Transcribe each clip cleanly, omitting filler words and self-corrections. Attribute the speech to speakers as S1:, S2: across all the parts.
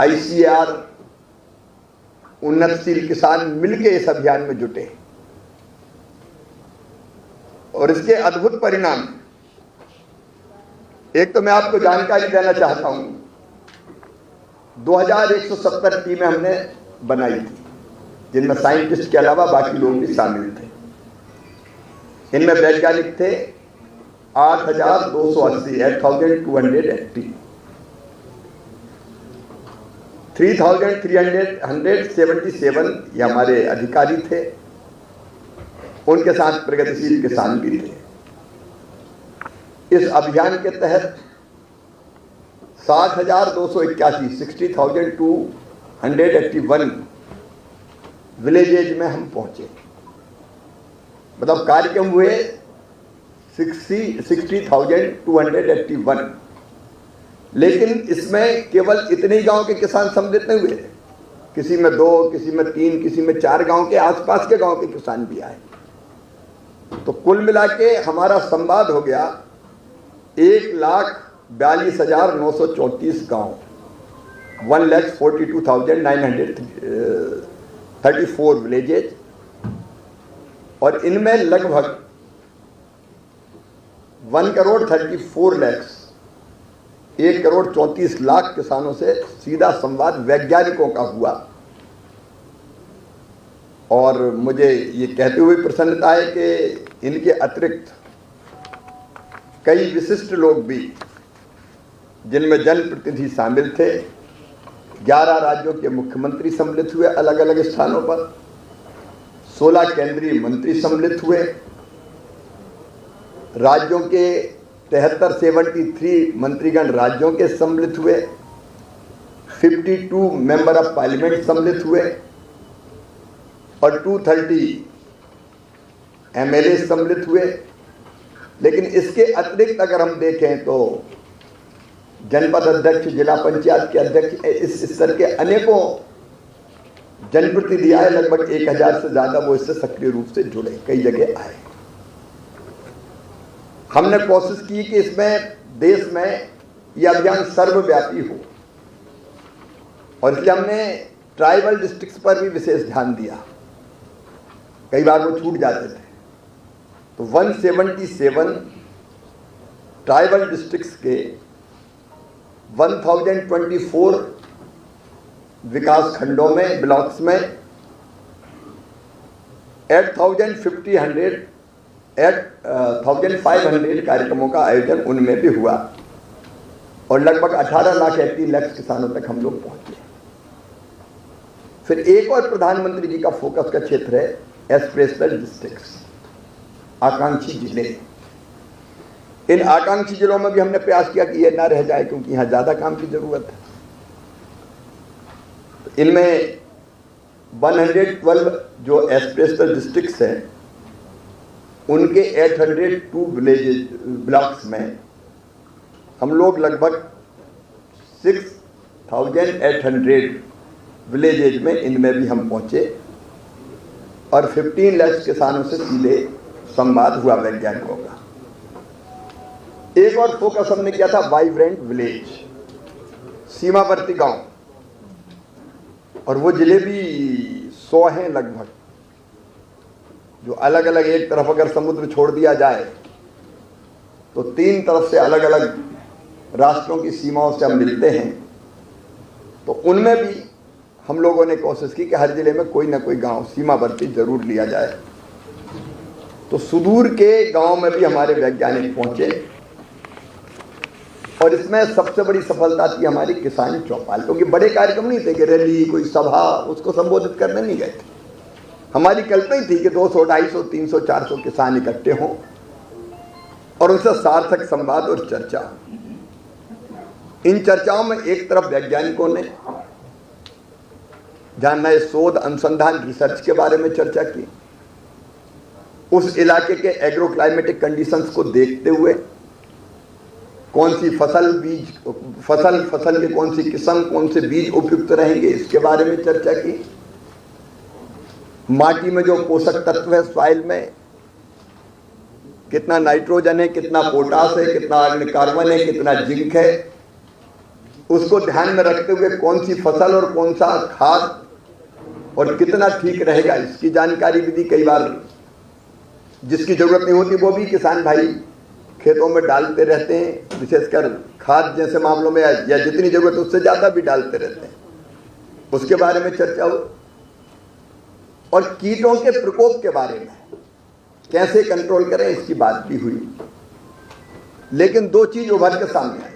S1: ICAR, उन्नतशील किसान मिलके इस अभियान में जुटे और इसके अद्भुत परिणाम। एक तो मैं आपको जानकारी देना चाहता हूं, 2170 टीमें हमने बनाई थी, जिनमें साइंटिस्ट के अलावा बाकी लोग भी शामिल थे। इनमें वैज्ञानिक थे 8280, 8280, 3377 ये हमारे अधिकारी थे, उनके साथ प्रगतिशील किसान भी थे। इस अभियान के तहत 60,281, 60,281 विलेजेज में हम पहुंचे। मतलब कार्यक्रम हुए 60,281, लेकिन इसमें केवल इतने ही गांव के किसान सम्मिलित नहीं हुए, किसी में 2, किसी में 3, किसी में 4 गांव के आसपास के गांव के किसान भी आए। तो कुल मिला के हमारा संवाद हो गया 1,42,934 गांव, 1,42,934 विलेजेज, और इनमें लगभग 1,34,00,000, 1,34,00,000 किसानों से सीधा संवाद वैज्ञानिकों का हुआ। और मुझे ये कहते हुए प्रसन्नता है कि इनके अतिरिक्त कई विशिष्ट लोग भी, जिनमें जनप्रतिनिधि शामिल थे, 11 राज्यों के मुख्यमंत्री सम्मिलित हुए अलग अलग स्थानों पर, 16 केंद्रीय मंत्री सम्मिलित हुए, राज्यों के 73 मंत्रीगण राज्यों के सम्मिलित हुए, 52 मेंबर ऑफ पार्लियामेंट सम्मिलित हुए और 230 MLA सम्मिलित हुए। लेकिन इसके अतिरिक्त अगर हम देखें तो जनपद अध्यक्ष, जिला पंचायत के अध्यक्ष, इस स्तर के अनेकों जनप्रतिनिधि आए, लगभग 1000 से ज्यादा वो इससे सक्रिय रूप से जुड़े, कई जगह आए। हमने कोशिश की कि इसमें देश में यह अभियान सर्वव्यापी हो, और इसलिए हमने ट्राइबल डिस्ट्रिक्ट्स पर भी विशेष ध्यान दिया। कई बार वो छूट जाते थे, तो 177 ट्राइबल डिस्ट्रिक्ट्स के 1024 विकास खंडों में, ब्लॉक्स में 8,500 कार्यक्रमों का आयोजन उनमें भी हुआ, और लगभग 18,80,00,000 किसानों तक हम लोग पहुंचे। फिर एक और प्रधानमंत्री जी का फोकस का क्षेत्र है एस्पिरेशनल डिस्ट्रिक्ट्स, आकांक्षी जिले। इन आकांक्षी जिलों में भी हमने प्रयास किया कि ये ना रह जाए, क्योंकि यहाँ ज्यादा काम की जरूरत है। इनमें 112 जो एस्पिरेशनल डिस्ट्रिक्ट्स हैं, उनके 802 विलेजेज ब्लॉक्स में हम लोग लगभग 6,800 विलेजेज में, इनमें भी हम पहुंचे और 15 लाख किसानों से सीधे संवाद हुआ वैज्ञानिकों का। एक और फोकस हमने किया था वाइब्रेंट विलेज, सीमावर्ती गांव, और वो जिले भी 100 हैं लगभग, जो अलग अलग, एक तरफ अगर समुद्र छोड़ दिया जाए तो 3 तरफ से अलग अलग राष्ट्रों की सीमाओं से हम मिलते हैं। तो उनमें भी हम लोगों ने कोशिश की कि हर जिले में कोई ना कोई गांव सीमावर्ती जरूर लिया जाए। तो सुदूर के गांव में भी हमारे वैज्ञानिक पहुंचे, और इसमें सबसे बड़ी सफलता थी हमारी किसान चौपाल, क्योंकि बड़े कार्यक्रम नहीं थे कि रैली, कोई सभा, उसको संबोधित करने नहीं गए थे। हमारी कल्पना ही थी कि 200, 250, 300, 400 किसान इकट्ठे हों और उनसे सार्थक संवाद और चर्चा। इन चर्चाओं में एक तरफ वैज्ञानिकों ने जहां नए शोध, अनुसंधान, रिसर्च के बारे में चर्चा की, उस इलाके के एग्रो क्लाइमेटिक कंडीशंस को देखते हुए कौन सी फसल के कौन सी किस्म, कौन से बीज उपयुक्त रहेंगे, इसके बारे में चर्चा की। माटी में जो पोषक तत्व है, सॉइल में कितना नाइट्रोजन है, कितना पोटास है, कितना कार्बन है, कितना जिंक है, उसको ध्यान में रखते हुए कौन सी फसल और कौन सा खाद और कितना ठीक रहेगा इसकी जानकारी भी दी। कई बार जिसकी जरूरत नहीं होती वो भी किसान भाई खेतों में डालते रहते हैं, विशेषकर खाद जैसे मामलों में या जितनी जरूरत उससे ज्यादा भी डालते रहते हैं, उसके बारे में चर्चा हुई। और कीटों के प्रकोप के बारे में कैसे कंट्रोल करें इसकी बात भी हुई। लेकिन दो चीज उभर के सामने आई।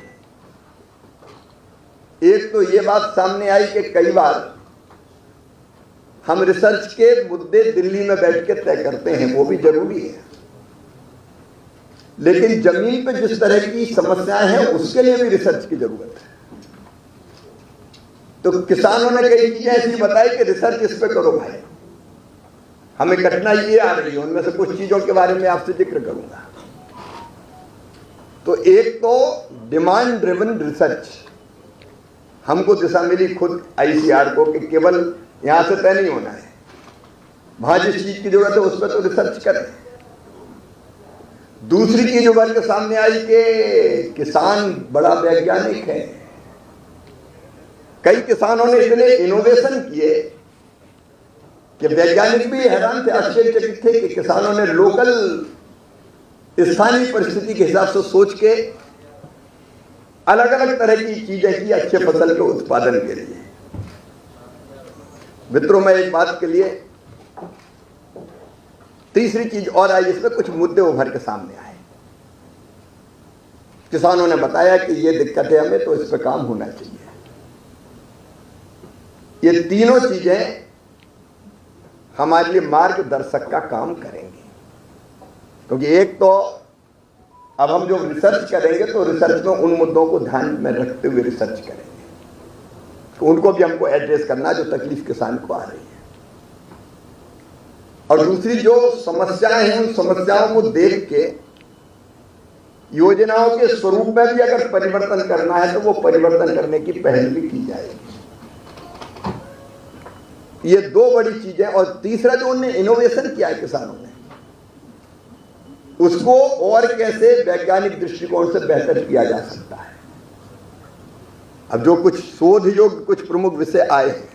S1: एक तो ये बात सामने आई कि कई बार हम रिसर्च के मुद्दे दिल्ली में बैठ के तय करते हैं, वो भी जरूरी है, लेकिन जमीन पे जिस तरह की समस्याएं हैं उसके लिए भी रिसर्च की जरूरत है। तो किसानों ने कई चीजें ऐसी बताई कि रिसर्च इस पे करो भाई, हमें कठिनाई ये आ रही है। उनमें से कुछ चीजों के बारे में आपसे जिक्र करूंगा। तो एक तो डिमांड ड्रिवन रिसर्च, हमको दिशा मिली खुद आईसीआर को कि केवल यहां से तय नहीं होना है, वहां जिस चीज की जरूरत है उस पर तो रिसर्च करें। दूसरी चीज उभर के सामने आई कि किसान बड़ा वैज्ञानिक है। कई किसानों ने इतने इनोवेशन किए कि वैज्ञानिक भी हैरान थे, आश्चर्यचकित थे कि किसानों ने लोकल स्थानीय परिस्थिति के हिसाब से सोच के अलग अलग तरह की चीजें की अच्छे फसल के उत्पादन के लिए। मित्रों, मैं एक बात के लिए तीसरी चीज और आई, इसमें कुछ मुद्दे उभर के सामने आए। किसानों ने बताया कि ये दिक्कत है हमें, तो इस पर काम होना चाहिए। ये तीनों चीजें हमारे लिए मार्गदर्शक का काम करेंगे, क्योंकि एक तो अब हम जो रिसर्च करेंगे तो रिसर्च में उन मुद्दों को ध्यान में रखते हुए रिसर्च करेंगे, तो उनको भी हमको एड्रेस करना जो तकलीफ किसान को आ रही है। और दूसरी जो समस्याएं हैं उन समस्याओं को देख के योजनाओं के स्वरूप में भी अगर परिवर्तन करना है तो वो परिवर्तन करने की पहल भी की जाएगी। ये दो बड़ी चीजें। और तीसरा जो उन्होंने इनोवेशन किया है किसानों ने, उसको और कैसे वैज्ञानिक दृष्टिकोण से बेहतर किया जा सकता है। अब जो कुछ शोध योग्य कुछ प्रमुख विषय आए हैं,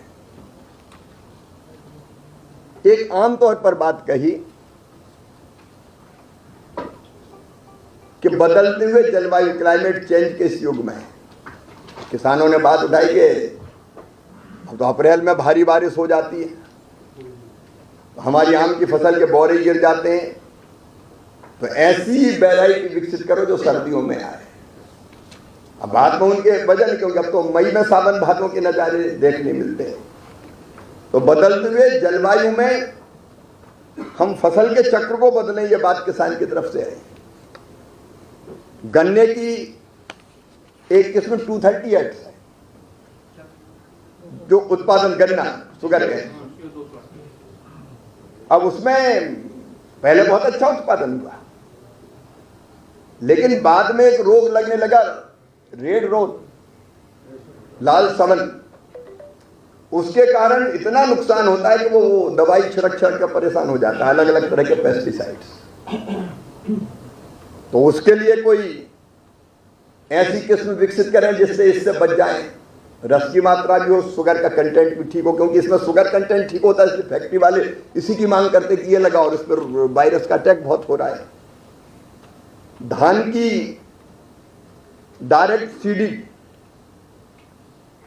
S1: एक आमतौर पर बात कही कि बदलते हुए जलवायु क्लाइमेट चेंज के इस युग में किसानों ने बात उठाई कि अब तो अप्रैल में भारी बारिश हो जाती है, तो हमारी आम की फसल के बौरे गिर जाते हैं, तो ऐसी वैरायटी विकसित करो जो सर्दियों में आए। अब बाद में उनके वजह, क्योंकि अब तो मई में सावन भादों के नजारे देखने मिलते हैं। तो बदलते हुए जलवायु में हम फसल के चक्र को बदलें, ये बात किसान की तरफ से आई। गन्ने की एक किस्म 238 है जो उत्पादन गन्ना शुगर है, अब उसमें पहले बहुत अच्छा उत्पादन हुआ, लेकिन बाद में एक रोग लगने लगा, रेड रोग, लाल सवन। उसके कारण इतना नुकसान होता है कि वो दवाई छिड़क कर परेशान हो जाता है, अलग अलग तरह के पेस्टिसाइड्स। तो उसके लिए कोई ऐसी किस्म विकसित करें जिससे इससे बच जाए, रस की मात्रा भी हो, शुगर का कंटेंट भी ठीक हो, क्योंकि इसमें शुगर कंटेंट ठीक होता है, इसलिए फैक्ट्री वाले इसी की मांग करते कि ये लगाओ, और इस पर वायरस का अटैक बहुत हो रहा है। धान की डायरेक्ट सीडिंग,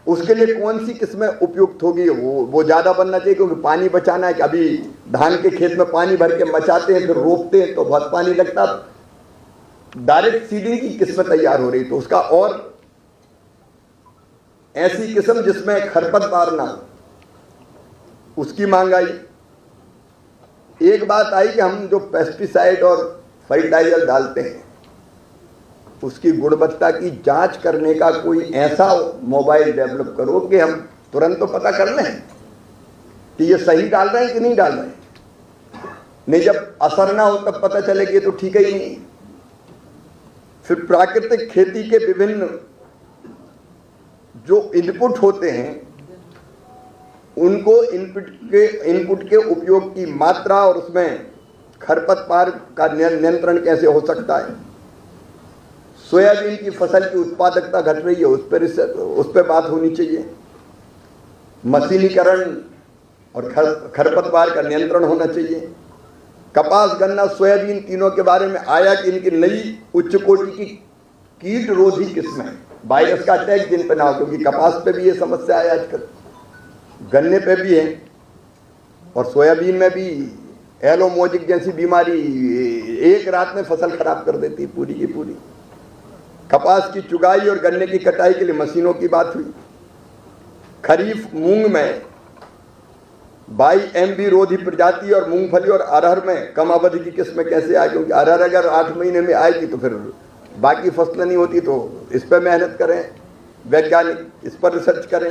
S1: उसके लिए कौन सी किस्में उपयुक्त होगी? वो ज्यादा बनना चाहिए, क्योंकि पानी बचाना है कि अभी धान के खेत में पानी भर के मचाते हैं, फिर रोपते हैं तो बहुत पानी लगता। डायरेक्ट सीडिंग की किस्में तैयार हो रही, तो उसका और ऐसी किस्म जिसमें खरपतवार ना हो, उसकी मांग आई। एक बात आई कि हम जो पेस्टिसाइड और फर्टिलाइजर डालते हैं उसकी गुणवत्ता की जांच करने का कोई ऐसा मोबाइल डेवलप करो कि हम तुरंत तो पता कर लें कि ये सही डाल रहे हैं कि नहीं डाल रहे हैं। नहीं, जब असर ना हो तब पता चले कि ये तो ठीक ही नहीं। फिर प्राकृतिक खेती के विभिन्न जो इनपुट होते हैं उनको इनपुट के उपयोग की मात्रा और उसमें खरपतवार का नियंत्रण कैसे हो सकता है, सोयाबीन की फसल की उत्पादकता घट रही है, उस पर बात होनी चाहिए। मशीनीकरण और खरपतवार का नियंत्रण होना चाहिए। कपास, गन्ना, सोयाबीन तीनों के बारे में आया कि इनकी नई उच्च कोटि की कीट रोधी किस्में, वायरस का अटैक जिन पे ना हो, क्योंकि कपास पे भी ये समस्या है आजकल, गन्ने पे भी है और सोयाबीन में भी एलोमोजिक जैसी बीमारी एक रात में फसल खराब कर देती पूरी की पूरी। कपास की चुगाई और गन्ने की कटाई के लिए मशीनों की बात हुई। खरीफ मूंग में 22 MB रोधी प्रजाति और मूंगफली और अरहर में कम अवधि की किस्में कैसे आए, क्योंकि अरहर अगर 8 महीने में आएगी तो फिर बाकी फसलें नहीं होती, तो इस पर मेहनत करें, वैज्ञानिक इस पर रिसर्च करें।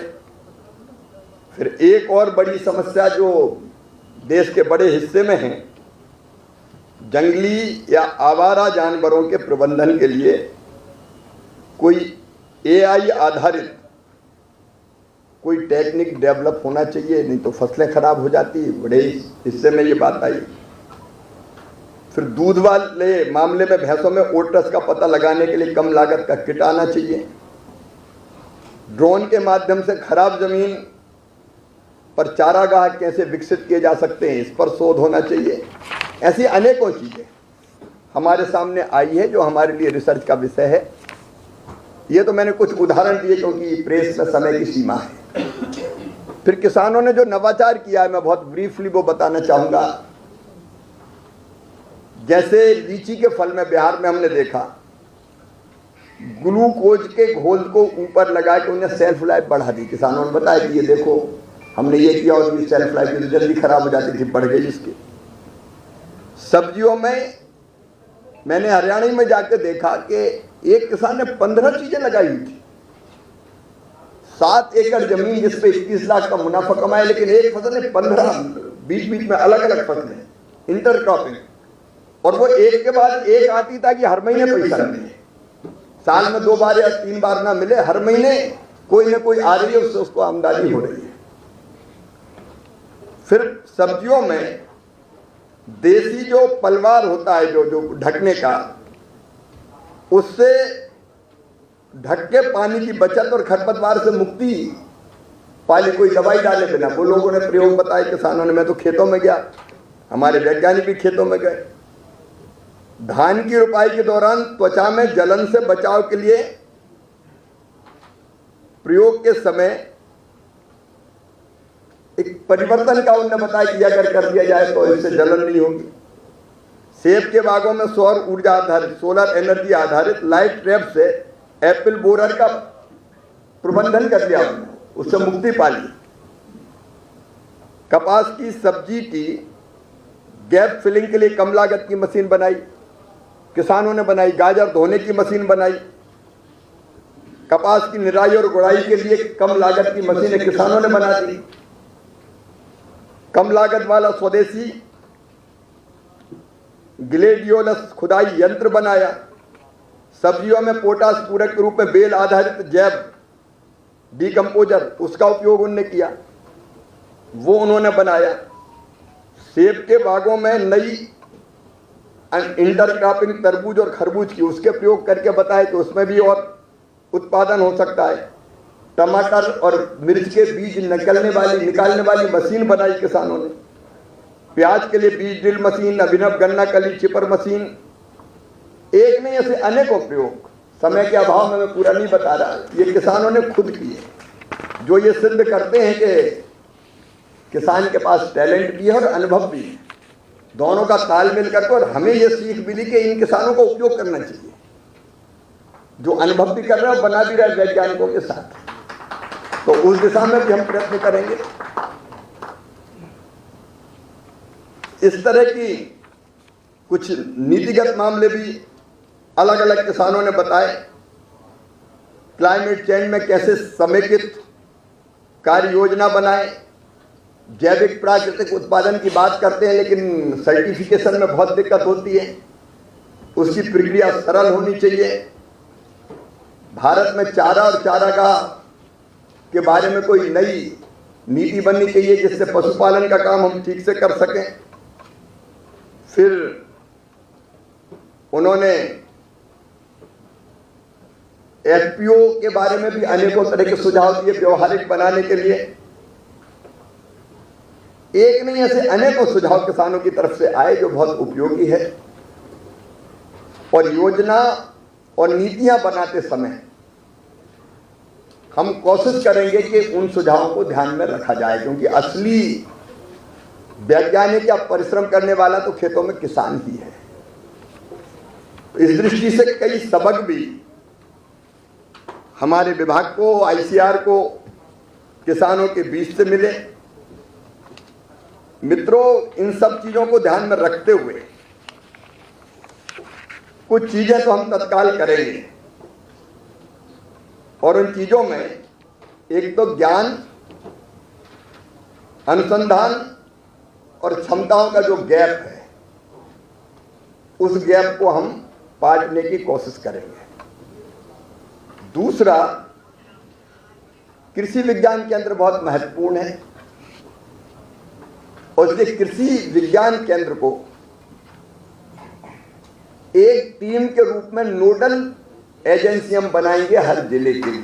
S1: फिर एक और बड़ी समस्या जो देश के बड़े हिस्से में है, जंगली या आवारा जानवरों के प्रबंधन के लिए कोई AI आधारित कोई टेक्निक डेवलप होना चाहिए, नहीं तो फसलें खराब हो जाती। बड़े हिस्से में ये बात आई। फिर दूध वाले मामले में भैंसों में ओट्रस का पता लगाने के लिए कम लागत का किट आना चाहिए। ड्रोन के माध्यम से खराब जमीन पर चारागाह कैसे विकसित किए जा सकते हैं, इस पर शोध होना चाहिए। ऐसी अनेकों चीजें हमारे सामने आई है जो हमारे लिए रिसर्च का विषय है। ये तो मैंने कुछ उदाहरण दिए क्योंकि प्रेस में समय की सीमा है। फिर किसानों ने जो नवाचार किया है, मैं बहुत ब्रीफली वो बताना चाहूंगा। जैसे लीची के फल में बिहार में हमने देखा, ग्लूकोज के घोल को ऊपर लगा के उन्हें सेल्फ लाइफ बढ़ा दी। किसानों ने बताया कि ये देखो हमने ये किया और ये सेल्फ लाइफ जल्दी खराब हो जाती थी, बढ़ गई इसकी। सब्जियों में मैंने हरियाणा में जाके देखा कि एक किसान ने 15 चीजें लगाई हुई थी। 7 एकड़ जमीन जिसपे 21 लाख का मुनाफा कमाया, लेकिन एक फसल ने 15 बीच बीच में अलग अलग फसलें, इंटरक्रॉपिंग, और वो एक के बाद एक आती ताकि हर महीने पैसा मिले। साल में 2 बार या 3 बार ना मिले, हर महीने कोई ना कोई आ रही है, उससे उसको आमदनी हो रही है। फिर सब्जियों में देसी जो पलवार होता है, जो ढकने का, उससे ढक के पानी की बचत और खरपतवार से मुक्ति पाली, कोई दवाई डाले बिना। वो लोगों ने प्रयोग बताए किसानों ने। मैं तो खेतों में गया, हमारे वैज्ञानिक भी खेतों में गए। धान की रुपाई के दौरान त्वचा में जलन से बचाव के लिए प्रयोग के समय एक परिवर्तन का उन्होंने बताया कि अगर कर दिया जाए तो इससे जलन नहीं होगी। सेब के बागों में सौर ऊर्जा आधारित, सोलर एनर्जी आधारित लाइट ट्रैप से एप्पल बोरर का प्रबंधन कर दिया, उससे मुक्ति पा ली। कपास की सब्जी की गैप फिलिंग के लिए कम लागत की मशीन बनाई, किसानों ने बनाई। गाजर धोने की मशीन बनाई। कपास की निराई और गुड़ाई के लिए कम लागत की मशीनें किसानों ने बना दी। कम लागत वाला स्वदेशी ग्लेडियोलस खुदाई यंत्र बनाया। सब्जियों में पोटास पूरक के रूप में बेल आधारित जैव डिकम्पोजर, उसका उपयोग उन्होंने किया, वो उन्होंने बनाया। सेब के बागों में नई इंटरक्रॉपिंग तरबूज और खरबूज की, उसके प्रयोग करके बताया कि उसमें भी और उत्पादन हो सकता है। टमाटर और मिर्च के बीज निकालने वाली मशीन बनाई किसानों ने। प्याज के लिए बीज ड्रिल मशीन, अभिनव गन्ना कली चिपर मशीन, एक नहीं ऐसे अनेकों प्रयोग। समय के अभाव में मैं पूरा नहीं बता रहा, ये किसानों ने खुद किए, जो ये सिद्ध करते हैं कि किसान के पास टैलेंट भी है और अनुभव भी है। दोनों का तालमेल करके, और हमें ये सीख मिली कि इन किसानों का उपयोग करना चाहिए, जो अनुभव भी कर रहे हैं और बना भी रहे वैज्ञानिकों के साथ। तो उस दिशा में भी हम प्रयत्न करेंगे। इस तरह की कुछ नीतिगत मामले भी अलग अलग किसानों ने बताए। क्लाइमेट चेंज में कैसे समेकित कार्य योजना बनाए। जैविक प्राकृतिक उत्पादन की बात करते हैं, लेकिन सर्टिफिकेशन में बहुत दिक्कत होती है, उसकी प्रक्रिया सरल होनी चाहिए। भारत में चारा और चारागाह के बारे में कोई नई नीति बननी चाहिए, जिससे पशुपालन का काम हम ठीक से कर सकें। फिर उन्होंने एफपीओ के बारे में भी अनेकों तरह के सुझाव दिए व्यवहारिक बनाने के लिए। एक नहीं, ऐसे अनेकों सुझाव किसानों की तरफ से आए जो बहुत उपयोगी है। और योजना और नीतियां बनाते समय हम कोशिश करेंगे कि उन सुझावों को ध्यान में रखा जाए, क्योंकि असली वैज्ञानिक या परिश्रम करने वाला तो खेतों में किसान ही है। इस दृष्टि से कई सबक भी हमारे विभाग को, आईसीआर को किसानों के बीच से मिले। मित्रों, इन सब चीजों को ध्यान में रखते हुए कुछ चीजें तो हम तत्काल करेंगे, और उन चीजों में एक तो ज्ञान, अनुसंधान और क्षमताओं का जो गैप है, उस गैप को हम पाटने की कोशिश करेंगे। दूसरा, कृषि विज्ञान केंद्र बहुत महत्वपूर्ण है, और इस कृषि विज्ञान केंद्र को एक टीम के रूप में नोडल एजेंसी हम बनाएंगे हर जिले के लिए।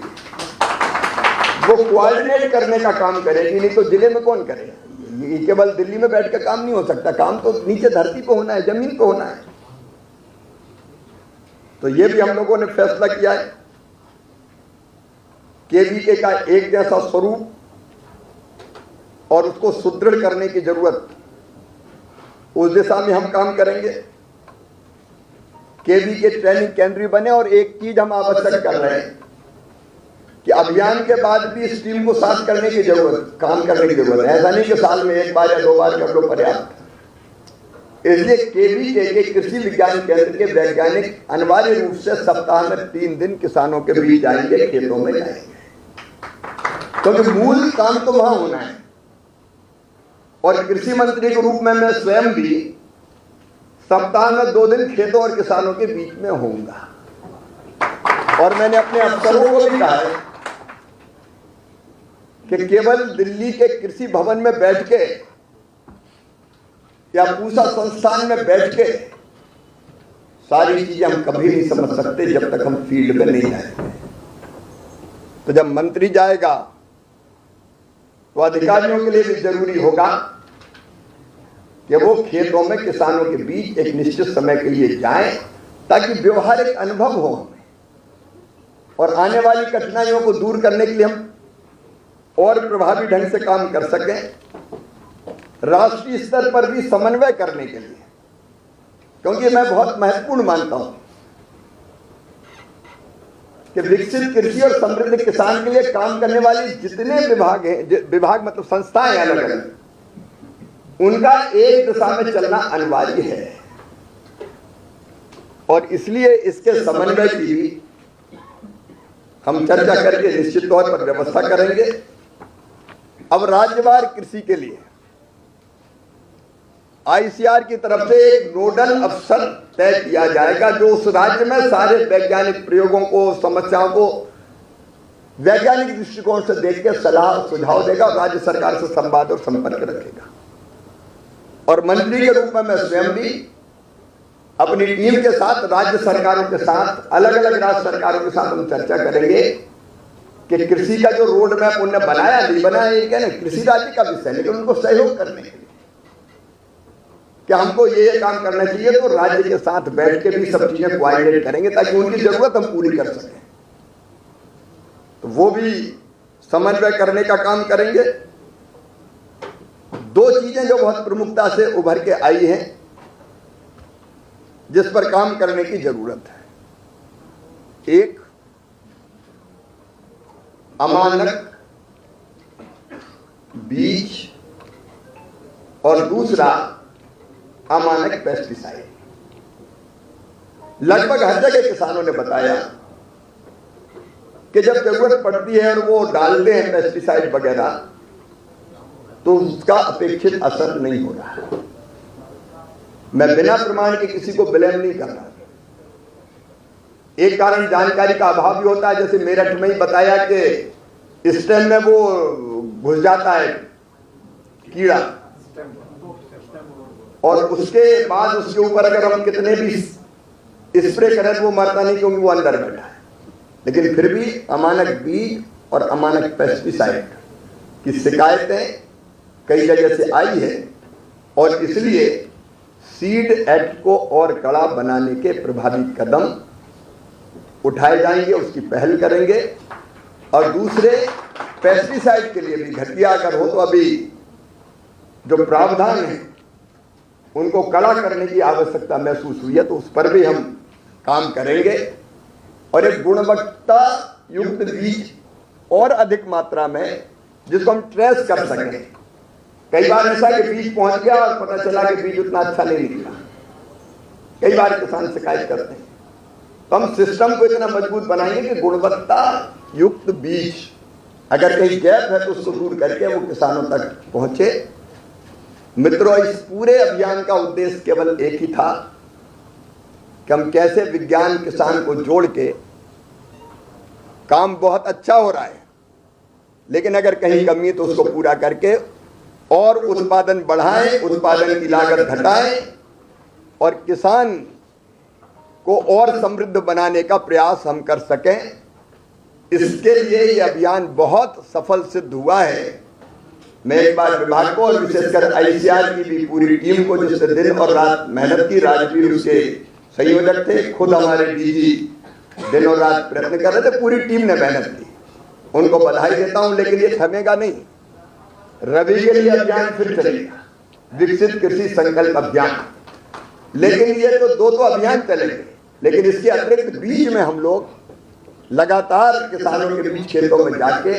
S1: वो कोऑर्डिनेट करने का काम करेगी, नहीं तो जिले में कौन करेगा। ये केवल दिल्ली में बैठ कर काम नहीं हो सकता, काम तो नीचे धरती पे होना है, जमीन पे होना है। तो ये भी हम लोगों ने फैसला किया है। केवीके का एक जैसा स्वरूप और उसको सुदृढ़ करने की जरूरत, उस दिशा में हम काम करेंगे। केवीके ट्रेनिंग केंद्र बने। और एक चीज हम आवश्यक कर रहे हैं कि अभियान के बाद भी इस टीम को साथ करने की जरूरत, काम करने की जरूरत है। ऐसा नहीं कि साल में एक बार या 2 बार कर लो पर्याप्त। इसलिए केवीके के कृषि विज्ञान केंद्र के वैज्ञानिक अनिवार्य रूप से सप्ताह में 3 दिन किसानों के बीच जाएंगे, खेतों में जाएंगे, क्योंकि मूल काम तो वहां होना है। और कृषि मंत्री के रूप में मैं स्वयं भी सप्ताह में 2 दिन खेतों और किसानों के बीच में होऊंगा। और मैंने अपने अफसरों को भी कहा है कि केवल दिल्ली के कृषि भवन में बैठ के या पूसा संस्थान में बैठ के सारी चीजें हम कभी नहीं समझ सकते जब तक हम फील्ड में नहीं जाएंगे। तो जब मंत्री जाएगा तो अधिकारियों के लिए भी जरूरी होगा कि वो खेतों में किसानों के बीच एक निश्चित समय के लिए जाएं, ताकि व्यवहारिक अनुभव हो हमें, और आने वाली कठिनाइयों को दूर करने के लिए हम और प्रभावी ढंग से काम कर सकें। राष्ट्रीय स्तर पर भी समन्वय करने के लिए, क्योंकि मैं बहुत महत्वपूर्ण मानता हूं कि विकसित कृषि और समृद्ध किसान के लिए काम करने वाली जितने विभाग हैं, विभाग मतलब संस्थाएं अलग अलग, उनका एक दिशा में चलना अनिवार्य है। और इसलिए इसके समन्वय की भी हम चर्चा करके निश्चित तौर पर व्यवस्था करेंगे। अब राज्यवार कृषि के लिए आईसीआर की तरफ से एक नोडल अफसर तय किया जाएगा, जो उस राज्य में सारे वैज्ञानिक प्रयोगों को, समस्याओं को वैज्ञानिक दृष्टिकोण से देख के सलाह और सुझाव देगा और राज्य सरकार से संवाद और संपर्क रखेगा। और मंत्री के रूप में मैं स्वयं भी अपनी टीम के साथ, राज्य सरकारों के साथ, अलग अलग राज्य सरकारों के साथ हम चर्चा करेंगे कि कृषि का जो रोड मैप उन्होंने बनाया नहीं बनाया, ये क्या ना कृषि राज्य का विषय, लेकिन उनको सहयोग करने के लिए कि हमको ये काम करना चाहिए, तो राज्य के साथ बैठ के भी सब चीजें कोऑर्डिनेट करेंगे ताकि उनकी जरूरत हम पूरी कर सकें। तो वो भी समन्वय करने का काम करेंगे। 2 चीजें जो बहुत प्रमुखता से उभर के आई हैं, जिस पर काम करने की जरूरत है। एक, अमानक बीज, और दूसरा अमानक पेस्टिसाइड। लगभग हर जगह किसानों ने बताया कि जब जरूरत पड़ती है और वो डालते हैं पेस्टिसाइड वगैरह, तो उसका अपेक्षित असर नहीं हो रहा है। मैं बिना प्रमाण के किसी को ब्लेम नहीं कर रहा। एक कारण जानकारी का अभाव भी होता है। जैसे मेरठ में ही बताया कि स्टेम में वो घुस जाता है कीड़ा, और उसके बाद उसके ऊपर अगर हम कितने भी स्प्रे करें तो वो मरता नहीं, क्योंकि वो अंदर बैठा है। लेकिन फिर भी अमानक बीज और अमानक पेस्टिसाइड की शिकायतें कई जगह से आई है और इसलिए सीड एक्ट को और कड़ा बनाने के प्रभावी कदम उठाए जाएंगे, उसकी पहल करेंगे। और दूसरे, पेस्टिसाइड के लिए भी घटिया अगर हो तो अभी जो प्रावधान है उनको कड़ा करने की आवश्यकता महसूस हुई है, तो उस पर भी हम काम करेंगे और एक गुणवत्ता युक्त बीज और अधिक मात्रा में जिसको हम ट्रेस कर सकें। कई बार ऐसा कि बीज पहुंच गया और पता चला कि बीज उतना अच्छा नहीं निकला, कई बार किसान शिकायत करते हैं। तो हम सिस्टम को इतना मजबूत बनाएंगे कि गुणवत्ता युक्त बीज अगर कहीं गैप है तो उसको दूर करके वो किसानों तक पहुंचे। मित्रों, इस पूरे अभियान का उद्देश्य केवल एक ही था कि हम कैसे विज्ञान किसान को जोड़ के, काम बहुत अच्छा हो रहा है लेकिन अगर कहीं कमी है तो उसको पूरा करके और उत्पादन बढ़ाएं, उत्पादन की लागत घटाएं और किसान को और समृद्ध बनाने का प्रयास हम कर सकें। इसके लिए ये अभियान बहुत सफल सिद्ध हुआ है। मैं एक बार विभाग को और विशेषकर आईसीआर की भी पूरी टीम को, जिससे दिन और रात मेहनत की, राजवीर उसके संयोजक थे, खुद हमारे डीजी दिन और रात प्रयत्न कर रहे थे, पूरी टीम ने मेहनत की, उनको बधाई देता हूं। लेकिन ये थमेगा नहीं, रबी के लिए अभियान फिर चलेगा, विकसित कृषि संकल्प अभियान। लेकिन ये तो दो अभियान चलेंगे, लेकिन इसके अतिरिक्त बीच में हम लोग लगातार किसानों के बीच खेतों में जाके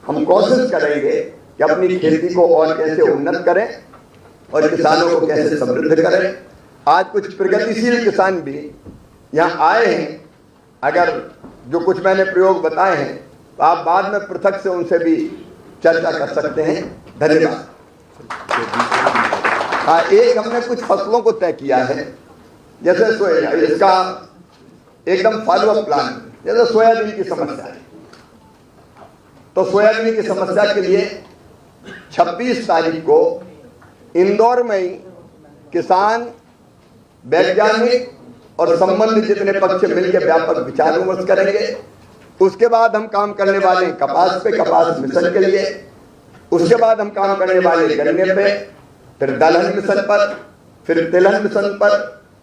S1: हम कोशिश करेंगे कि अपनी खेती को और कैसे उन्नत करें और किसानों को कैसे समृद्ध करें। आज कुछ प्रगतिशील किसान भी यहाँ आए हैं, अगर जो कुछ मैंने प्रयोग बताए हैं तो आप बाद में पृथक से उनसे भी चर्चा कर सकते हैं। धन्यवाद। हाँ, एक हमने कुछ फसलों को तय किया है, जैसे सोया, इसका एकदम फॉलो अप प्लान, जैसे सोयाबीन की समस्या है तो सोयाबीन की समस्या के लिए 26 तारीख को इंदौर में ही किसान, वैज्ञानिक और संबंधित जितने पक्ष मिलकर व्यापक विचार विमर्श करेंगे। उसके बाद हम काम करने वाले हैं कपास पे, कपास मिशन के लिए। उसके बाद हम काम करने वाले गन्ने पे, फिर दलहन मिशन पर, फिर तिलहन मिशन पर।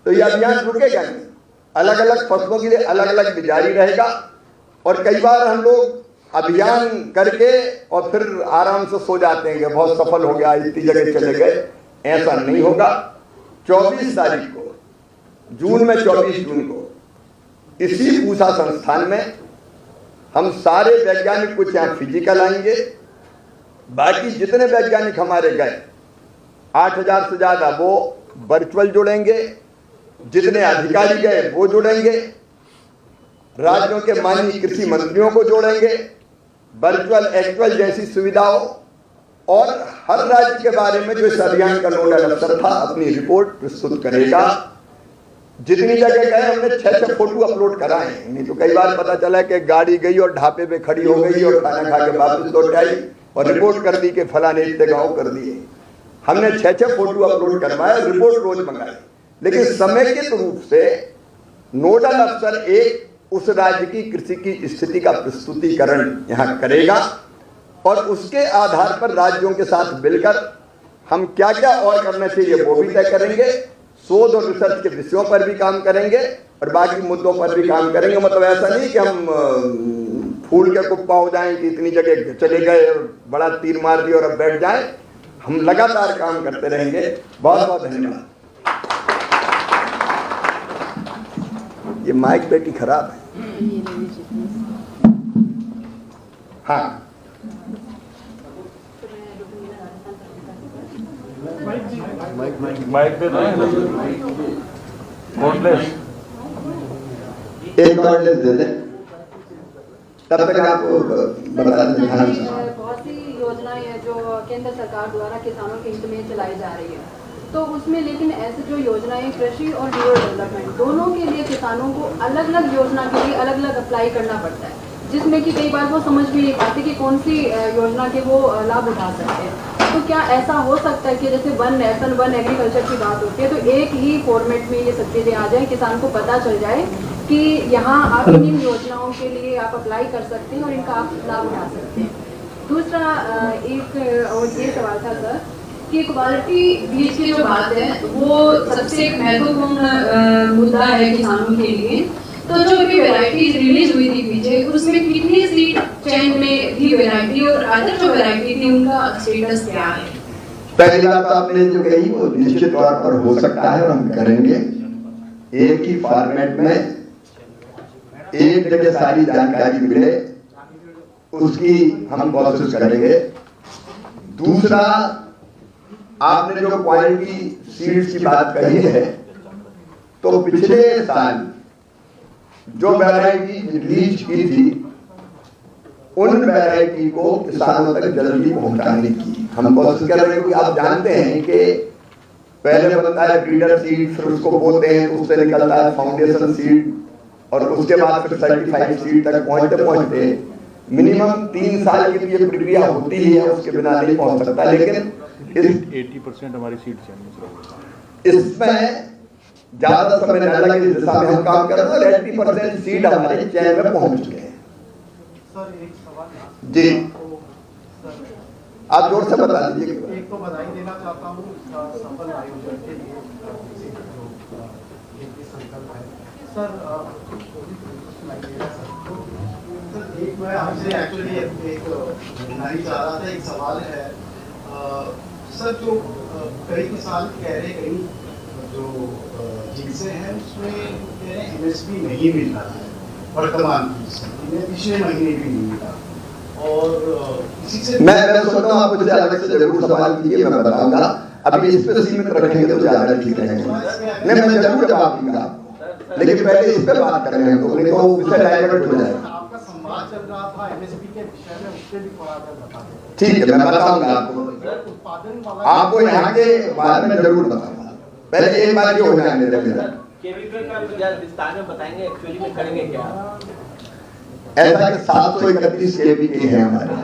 S1: तो यह अभियान रुकेगा नहीं, अलग अलग फसलों के लिए अलग अलग भी जारी रहेगा। और कई बार हम लोग अभियान करके और फिर आराम से सो जाते हैं कि बहुत सफल हो गया, इतनी जगह चले गए, ऐसा नहीं होगा। 24 तारीख को, जून में 24 जून को इसी पूसा संस्थान में हम सारे वैज्ञानिक कुछ यहाँ फिजिकल आएंगे, बाकी जितने वैज्ञानिक हमारे गए 8000 से ज्यादा वो वर्चुअल जुड़ेंगे, जितने अधिकारी गए वो जुड़ेंगे, राज्यों के माननीय कृषि मंत्रियों को जोड़ेंगे, वर्चुअल एक्चुअल जैसी सुविधाओं, और हर राज्य के बारे में जो इस अभियान का नोडल अफसर था अपनी रिपोर्ट प्रस्तुत करेगा। जितनी जगह गए हमने 6 फोटो अपलोड कराए, नहीं तो कई बार पता चला कि गाड़ी गई और ढाबे पे खड़ी हो गई और खाना खा के वापस लौट आई और रिपोर्ट कर दी कि फलाने इतने गाँव कर दिए। हमने 6 फोटो अपलोड करवाए, रिपोर्ट रोज मंगाई, लेकिन समेकित रूप से नोडल अफसर एक उस राज्य की कृषि की स्थिति का प्रस्तुतिकरण यहाँ करेगा और उसके आधार पर राज्यों के साथ मिलकर हम क्या क्या और करना चाहिए वो भी तय करेंगे। शोध और रिसर्च के विषयों पर भी काम करेंगे और बाकी मुद्दों पर भी काम करेंगे। मतलब ऐसा नहीं कि हम फूल के कुप्पा हो जाएं कि इतनी जगह चले गए और बड़ा तीर मार दिया और अब बैठ जाएं। हम लगातार काम करते रहेंगे। बहुत बहुत धन्यवाद। ये माइक बेटी खराब है। हाँ,
S2: माइक पे कॉर्डलेस
S1: एक कॉर्डलेस दे दे, तब तक आपको बता दें।
S3: बहुत सी योजनाएं हैं जो केंद्र सरकार द्वारा किसानों के हित में चलाई जा रही है, तो उसमें लेकिन ऐसे जो योजनाएं कृषि और रूरल डेवलपमेंट दोनों के लिए किसानों को अलग अलग योजना के लिए अलग अलग अप्लाई करना पड़ता है, जिसमें कि कई बार वो समझ भी नहीं पाते कि कौन सी योजना के वो लाभ उठा सकते हैं। तो क्या ऐसा हो सकता है कि जैसे वन नेशन वन एग्रीकल्चर की बात होती है तो एक ही फॉर्मेट में ये सब चीज़ें आ जाए, किसान को पता चल जाए कि यहाँ आप इन योजनाओं के लिए आप अप्लाई कर सकते हैं और इनका आप लाभ उठा सकते हैं। दूसरा एक और ये सवाल था सर कि क्वालिटी बीज की जो बात है वो सबसे एक महत्वपूर्ण मुद्दा है किसानों के लिए। तो जो अभी वैरायटीज रिलीज हुई थी पीछे, उसमें कितनी सीड चेन में थी वैरायटी और अदर जो वैरायटी थी उनका स्टेटस क्या है?
S1: पहली बात आपने जो कही वो निश्चित तौर पर हो सकता है और हम करेंगे। एक ही फॉर्मेट में एक जगह सारी जानकारी मिले उसकी हम कोशिश करेंगे। दूसरा, आपने जो क्वालिटी सीड्स की बात कही है, तो पिछले साल जो वैरायटी रिलीज की थी उन वैरायटी को किसानों तक जल्दी पहुंचाने की हम कोशिश कर रहे हैं। क्योंकि आप जानते हैं कि पहले बनता है ब्रीडर सीड, फिर उसको बोते हैं, उससे निकलता है फाउंडेशन सीड और उसके बाद फिर सर्टिफाइड सीड तक पहुंचते मिनिमम 3 साल की ये प्रक्रिया होती है, उसके बिना नहीं पहुंच सकता। लेकिन
S2: 80% हमारी सीड चैन
S1: इसमें ज्यादा समय न लगे, जिस दिशा में हम काम कर रहे हैं 80% सीड हमारे चैन में पहुंच चुके हैं।
S4: सर एक सवाल
S1: जी, आप जोर से बता दीजिए।
S4: एक तो बधाई देना चाहता हूँ इसका सफल आयोजन के लिए संकल्प है सर। एक मैं आपसे एक्चुअली एक जानकारी चाह रहा था, एक सवाल है सर। जो कई किसान कह रहे कई जो जिनसे हैं उसमें कह रहे MSP नहीं मिल रहा है वर्तमान पिछले महीने भी नहीं मिला। और इसी से
S1: मैं सोचता हूँ आप मुझे अलग से जरूर सवाल कीजिए, मैं बताऊंगा। अभी इस पे सीमित रखेंगे तो ज्यादा ठीक रहेगा। नहीं, मैं जरूर जवाब दूंगा, लेकिन पहले इस पे बात कर रहे हैं तो नहीं तो विषय डाइवर्ट हो जाएगा।
S4: आपका संवाद चल रहा था MSP के विषय में, उससे भी थोड़ा बता दें।
S1: ठीक है, मैं बताऊंगा आपको।
S4: उत्पादन वाला
S1: आपको यहाँ के बारे में जरूर बताऊंगा। पहले एक बार ये हो जाने दे मेरा।
S5: केवीके का विस्तार में बताएंगे, एक्चुअली में करेंगे क्या?
S1: ऐसा कि 731 केवीके हैं हमारे,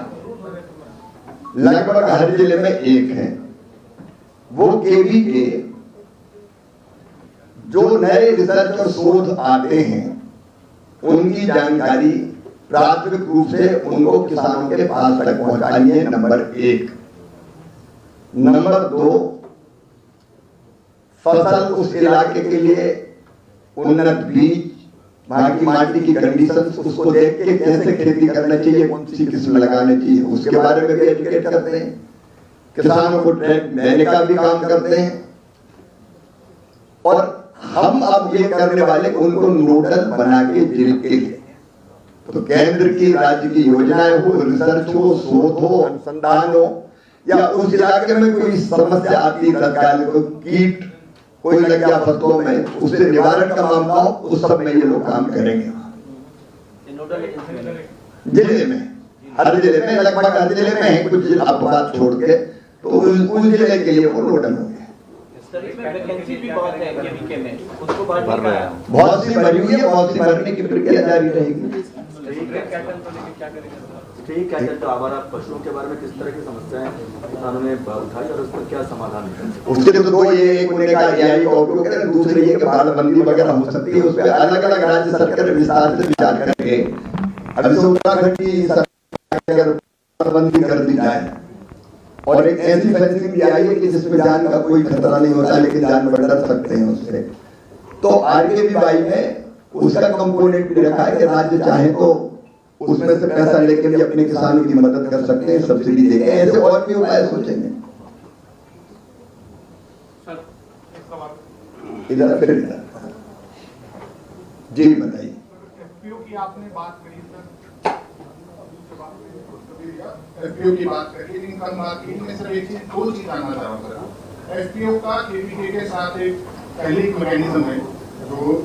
S1: लगभग हर जिले में एक है। वो केवीके जो नए रिसर्च और शोध आते हैं उनकी जानकारी प्राथमिक रूप से उनको किसानों के पास तक पहुंचानी है, नंबर 1। नंबर 2, फसल उस इलाके के लिए उन्नत बीज, वहां की माटी की कंडीशंस, उसको देख के कैसे खेती करना चाहिए, कौन सी किस्म लगानी चाहिए, उसके बारे में भी एजुकेट करते हैं। किसानों को ट्रेनिंग देने का भी काम करते हैं। और हम अब ये करने वाले उनको नोडल बना के जिले के लिए, तो केंद्र की राज्य की योजनाएं हो, रिसर्च हो, शोध हो, अनुसंधान हो, या उस इलाके में कोई समस्या आती है तत्काल, कोई कीट कोई लग गया फसलों में, उससे निवारण का मामला हो, उस सब में ये लोग काम करेंगे। जिले में हर जिले में, लगभग हर जिले में है, कुछ जिला अपवाद छोड़ के, तो उस जिले के लिए वो नोडल होंगे।
S5: वैकेंसी भी बहुत है केवीके में, उसको बढ़ रहा है।
S1: बहुत सी भरी हुई है, बहुत सी भरने की प्रक्रिया जारी रहेगी।
S6: ठीक है, तो आवारा पशुओं के बारे में किस तरह की समस्याएं किसानों ने उठाई और उसका क्या समाधान है?
S1: उसके तो दो ये, एक उन्हें का AI का उपयोग करें, दूसरे ये कि बाड़बंदी वगैरह हो सकती है, उस पर अलग अलग राज्य सरकार विस्तार से विचार करेंगे। अभी से उत्तराखंड की सरकार अगर बाड़बंदी कर दी जाए और एक ऐसी फेंसिंग भी आई है कि जिसमें जान का कोई खतरा नहीं होता, लेकिन जानवर डर सकते हैं उससे, तो RKVY में उसका कंपोनेंट भी रखा है कि राज्य चाहे तो उसमें से पैसा लेके भी अपने किसानों की मदद कर सकते हैं, सब्सिडी देके। ऐसे और भी उपाय सोचेंगे। इधर फिर जी बताइए।
S4: FPO की आपने बात करी सर, FPO की बात करी, लेकिन कल मार्केट में सर एक चीज, दो चीज जानना चाह रहा हूँ सर। FPO का KVK के साथ एक पहले एक मैकेनिज्म है जो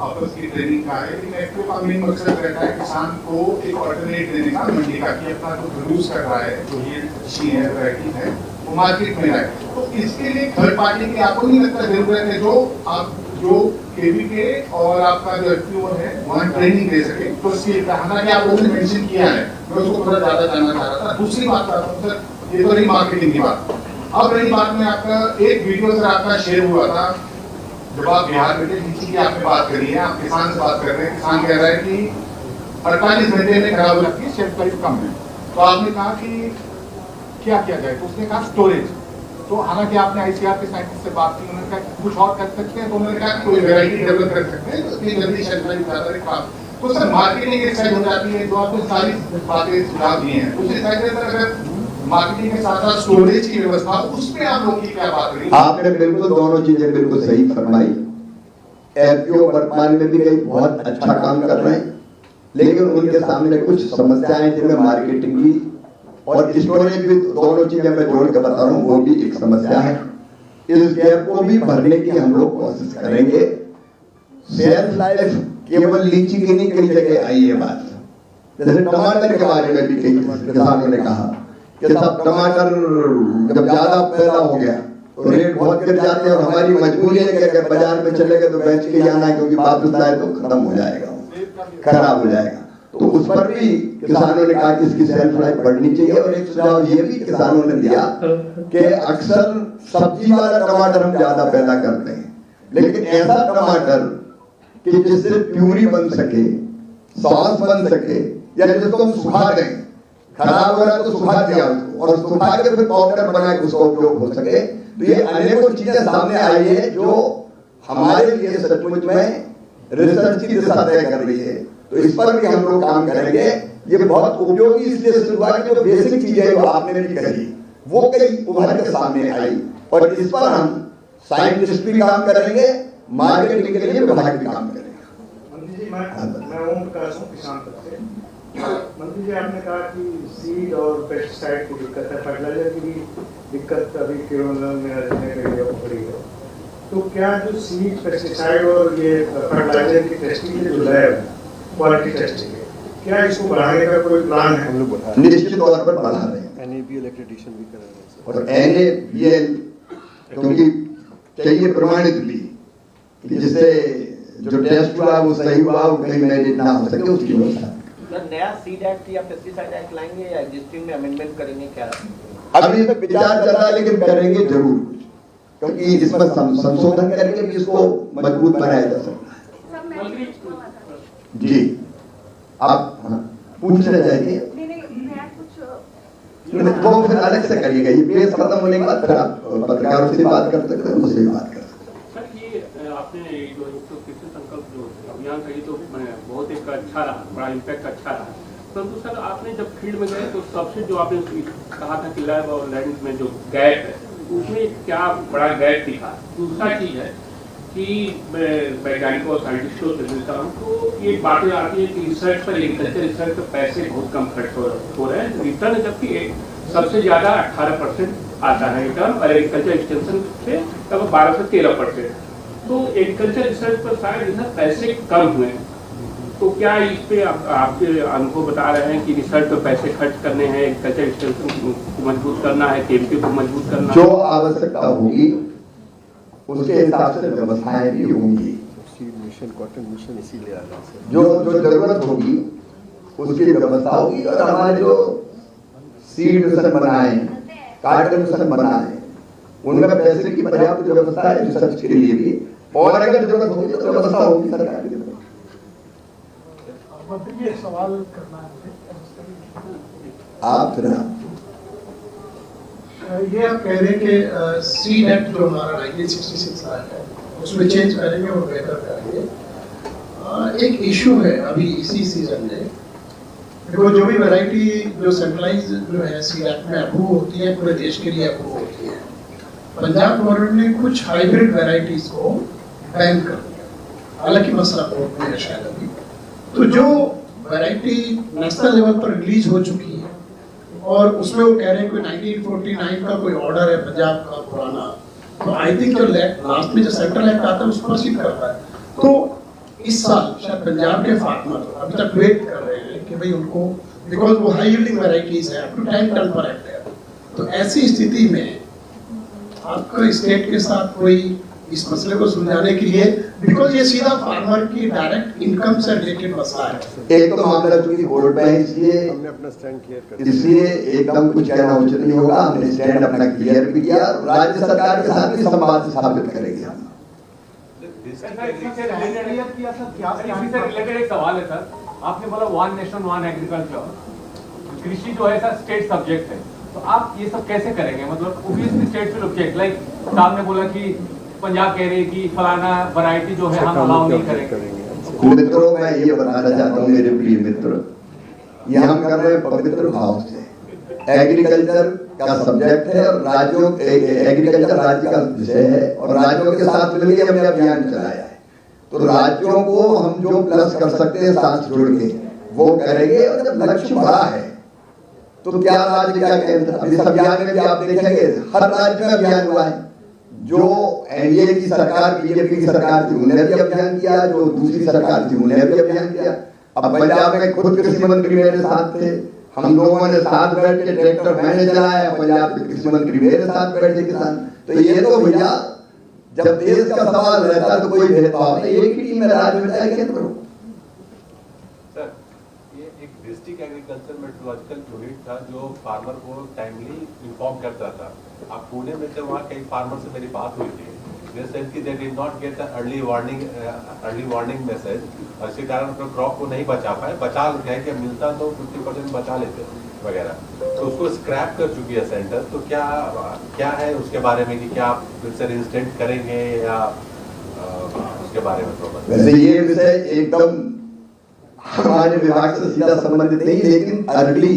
S4: आपस की ट्रेनिंग का है, लेकिन FPO का मेन मकसद रहता है किसान को एक ऑल्टरनेट देने का मंडी का, कि अपना जो प्रोड्यूस कर रहा है, जो ये अच्छी है वैरायटी है, वो मार्केट में आए। तो इसके लिए थर्ड पार्टी की आपको नहीं लगता जरूरत है, जो आप जो KVK और आपका जो FPO है वहाँ ट्रेनिंग दे सके? तो इसकी हालांकि आप लोगों ने मेंशन किया है, मैं उसको थोड़ा ज्यादा जानना चाह रहा था। दूसरी बात करता हूँ सर, ये तो रही मार्केटिंग की बात। अब रही बात में आपका एक वीडियो सर आपका शेयर हुआ था जब आप बिहार में थे, लीची की आपने बात करी है, आप किसान से बात कर रहे हैं, किसान कह रहा है कि 48 घंटे में खराब हो जाती है, शेल्फ लाइफ कम है। तो आपने कहा कि क्या किया जाए, तो उसने कहा स्टोरेज। तो हालांकि आपने ICAR के साइंटिस्ट से बात की, उन्होंने कहा कुछ और कर सकते हैं, तो उन्होंने कहा कोई वैरायटी डेवलप कर सकते हैं, तो इतनी जल्दी शेल्फ लाइफ ज्यादा है काम। तो सर मार्केटिंग एक साइड हो जाती है, जो आपने सारी बातें सुझाव दी हैं, दूसरी साइड में सर अगर मार्केटिंग के साथ साथ स्टोरेज की व्यवस्था, उसमें आप लोग की क्या बात रही?
S1: आपने बिल्कुल दोनों चीजें बिल्कुल सही फरमाई। FPO वर्तमान में भी कई बहुत अच्छा काम कर रहे हैं, लेकिन उनके सामने कुछ समस्याएं जिनमें मार्केटिंग की और स्टोरेज भी, दोनों चीजें मैं जोड़ के बता रहा हूँ, वो भी एक समस्या है। इस गैप को भी भरने की हम लोग कोशिश करेंगे। शेल्फ लाइफ केवल लीची की नहीं, कई जगह आई है बात। जैसे टमाटर के बारे में भी कई किसानों ने कहा कि सब टमाटर जब ज्यादा पैदा हो गया तो रेट बहुत गिर जाते हैं, और हमारी मजबूरी है कि अगर बाजार में चले गए तो बेच के ही आना है, क्योंकि वापस आए तो खत्म हो जाएगा, खराब हो जाएगा। तो उस पर भी किसानों ने कहा कि इसकी शेल्फ लाइफ बढ़नी चाहिए। और एक सुझाव ये भी किसानों ने दिया कि अक्सर सब्जी वाला टमाटर हम ज्यादा पैदा करते हैं, लेकिन ऐसा टमाटर कि जिससे प्यूरी बन सके, सॉस बन सके, या जिसको हम सुखा दें, खराब हो रहा है तो सुखा दिया उसको, और सुखा के फिर पाउडर बना के उसका उपयोग हो सके। तो ये अनेकों चीजें सामने आई है जो हमारे लिए सचमुच में रिसर्च की दिशा तय कर रही है। तो इस पर भी हम लोग काम करेंगे। ये बहुत उपयोगी इसलिए शुरुआत जो बेसिक चीजें जो आपने भी कही वो कई उभर के सामने आई, और इस पर हम साइंटिस्ट भी काम करेंगे, मार्केटिंग के लिए विभाग भी काम करेंगे।
S7: मंत्री जी, मैं ओम प्रकाश हूँ, किसान पक्ष से। मंत्री जी, आपने कहा कि सीड और पेस्टिसाइड की दिक्कत है, फर्टिलाइजर की भी दिक्कत अभी केरल में रहने के लिए पड़ी है। तो क्या जो सीड, पेस्टिसाइड और ये फर्टिलाइजर की टेस्टिंग जो लैब है, क्वालिटी टेस्टिंग है, क्या इसको बढ़ाने का कोई प्लान है?
S2: हम लोग बढ़ा
S1: निश्चित तौर पर बढ़ा रहे हैं,
S2: NABL एक्रेडिटेशन भी करा रहे हैं
S1: और NABL क्योंकि चाहिए प्रमाणित भी, जिससे जो टेस्ट हुआ वो सही हुआ, वो कहीं मैनेज ना हो सके, उसकी व्यवस्था।
S5: नया सीड एक्ट या पेस्टिसाइड एक्ट लाएंगे या एग्जिस्टिंग में अमेंडमेंट करेंगे क्या?
S1: अभी इसमें विचार चल रहा है, लेकिन करेंगे जरूर, क्योंकि इसमें संशोधन करके भी इसको मजबूत बनाया जा सकता है। जी, आप पूछना चाहिए, वो फिर अलग से करिएगा। ये पेश खत्म होने के बाद फिर आप पत्रकारों से बात कर सकते हैं, मुझसे बात कर सकते हैं।
S8: सर, ये आपने जो कृषि संकल्प जो अभियान कही तो बहुत एक अच्छा रहा, बड़ा इम्पैक्ट अच्छा रहा। परंतु सर, आपने जब फील्ड में गए तो सबसे जो आपने कहा था कि लैब और लैंड में जो गैप है, उसमें क्या बड़ा गैप दिखा। दूसरा चीज है कि वैज्ञानिकों और साइंटिस्टों से मिलता हूँ तो ये बातें आती है कि रिसर्च पर, एग्रीकल्चर रिसर्च पर पैसे बहुत कम खर्च हो रहे हैं। रिटर्न जबकि सबसे ज्यादा 18% आता है रिटर्न, और एग्रीकल्चर एक्सटेंशन से तब 12 से 13%। तो एग्रीकल्चर रिसर्च पर शायद इधर पैसे कम हुए हैं। तो क्या इस पे आपके अनुभव बता रहे हैं कि रिसर्च पर पैसे खर्च करने हैं, एग्रीकल्चर एक्सटेंशन को मजबूत करना है, KVK को मजबूत करना है?
S1: जो आवश्यकता होगी उसके हिसाब से व्यवस्थाएं भी होंगी।
S2: सीड मिशन, कॉटन मिशन इसीलिए आ रहा है।
S1: जो जरूरत होगी उसकी व्यवस्था होगी। और हमारे जो सीड मिशन बनाए, कॉटन मिशन बनाए, उनमें पैसे की पर्याप्त व्यवस्था है रिसर्च के लिए भी, और अगर जरूरत होगी तो व्यवस्था होगी सरकार की।
S7: ये सवाल करना है
S1: आप फिर
S7: ये आप कह रहे हैं कि सीड एक्ट जो हमारा 1966 एक्ट है उसमें चेंज करेंगे और बेहतर करेंगे। एक इशू है अभी इसी सीजन में, देखो जो भी वैरायटी जो सेंट्रलाइज जो है सीड एक्ट में अप्रूव होती है, पूरे देश के लिए अप्रूव होती है, पंजाब गवर्नमेंट ने कुछ हाइब्रिड वैरायटीज को बैन कर दिया। हालांकि मसला कोर्ट में है शायद अभी। तो जो वैरायटी नेशनल लेवल पर रिलीज हो चुकी है और उसमें वो कह रहे हैं कि 1949 का कोई ऑर्डर है पंजाब का पुराना, तो आई थिंक जो लास्ट में जो सेंट्रल एक्ट आता है उसको प्रोसीड करता है। तो इस साल शायद पंजाब के फार्मर अभी तक वेट कर रहे हैं कि भाई उनको, बिकॉज वो हाई यील्डिंग वैरायटीज है, up to 10 ton per hectare. तो ऐसी स्थिति में आपका स्टेट के साथ कोई इस मसले को सुलझाने के लिए, बिकॉज ये सीधा फार्मर की डायरेक्ट इनकम से रिलेटेड मसला है।
S1: एक तो मामला चूंकि कोर्ट में है, इसलिए
S2: हमने अपना स्टैंड क्लियर कर दिया।
S1: इसलिए एकदम कुछ कहना उचित नहीं होगा। हमने स्टैंड अपना क्लियर भी किया, राज्य सरकार के साथ भी संवाद स्थापित करेंगे हम।
S9: रिलेटेड एक सवाल है सर, आपने बोला 1 नेशन 1 एग्रीकल्चर, कृषि जो है सर स्टेट सब्जेक्ट है, तो आप ये सब कैसे करेंगे? मतलब obviously state will object, like साहब ने बोला कि पंजाब कह रही है कि फलाना वैरायटी जो है हम अलाउ नहीं करेंगे।
S1: मित्रों, मैं ये बताना चाहता हूँ मेरे प्रिय मित्र, ये हम कर रहे हैं पवित्र भाव से। एग्रीकल्चर का सब्जेक्ट है और राज्यों एग्रीकल्चर राज्य का विषय है और राज्यों के साथ मिलकर हमने अभियान चलाया है। तो राज्यों को हम जो प्लस कर सकते हैं साथ जोड़ के वो करेंगे। और जब लक्ष्य बड़ा है तो क्या राज्य क्या केंद्र, इस अभियान में भी आप देखेंगे हर राज्य में अभियान हुआ है। जो एनडीए की सरकार बीजेपी की सरकार थी उन्होंने भी अभियान किया, जो दूसरी सरकार थी उन्होंने भी अभियान किया। अब पंजाब में खुद कृषि मंत्री मेरे साथ थे, हम लोगों ने साथ बैठ के ट्रैक्टर मैंने चलाया, पंजाब के कृषि मंत्री मेरे साथ बैठे किसान। तो ये तो भैया जब देश का सवाल रहता है तो कोई भेदभाव नहीं, एक ही टीम में राज्य में चाहे केंद्र हो।
S10: सर, ये एक डिस्ट्रिक्ट एग्रीकल्चर मेट्रोलॉजिकल यूनिट था जो फार्मर को टाइमली इन्फॉर्म करता था। अब पुणे में जब वहाँ कई फार्मर से मेरी बात हुई थी, they said कि they did not get an early warning message और इसी कारण अपने क्रॉप को नहीं बचा पाए। बचा गए कि मिलता तो 50% बचा लेते वगैरह, तो उसको स्क्रैप कर चुकी है सेंटर। तो क्या है उसके बारे में कि क्या आप फिर से रिइंस्टेट करेंगे या उसके बारे में थोड़ा?
S1: वैसे ये विषय एकदम हमारे विभाग से सीधा संबंधित नहीं, लेकिन अर्ली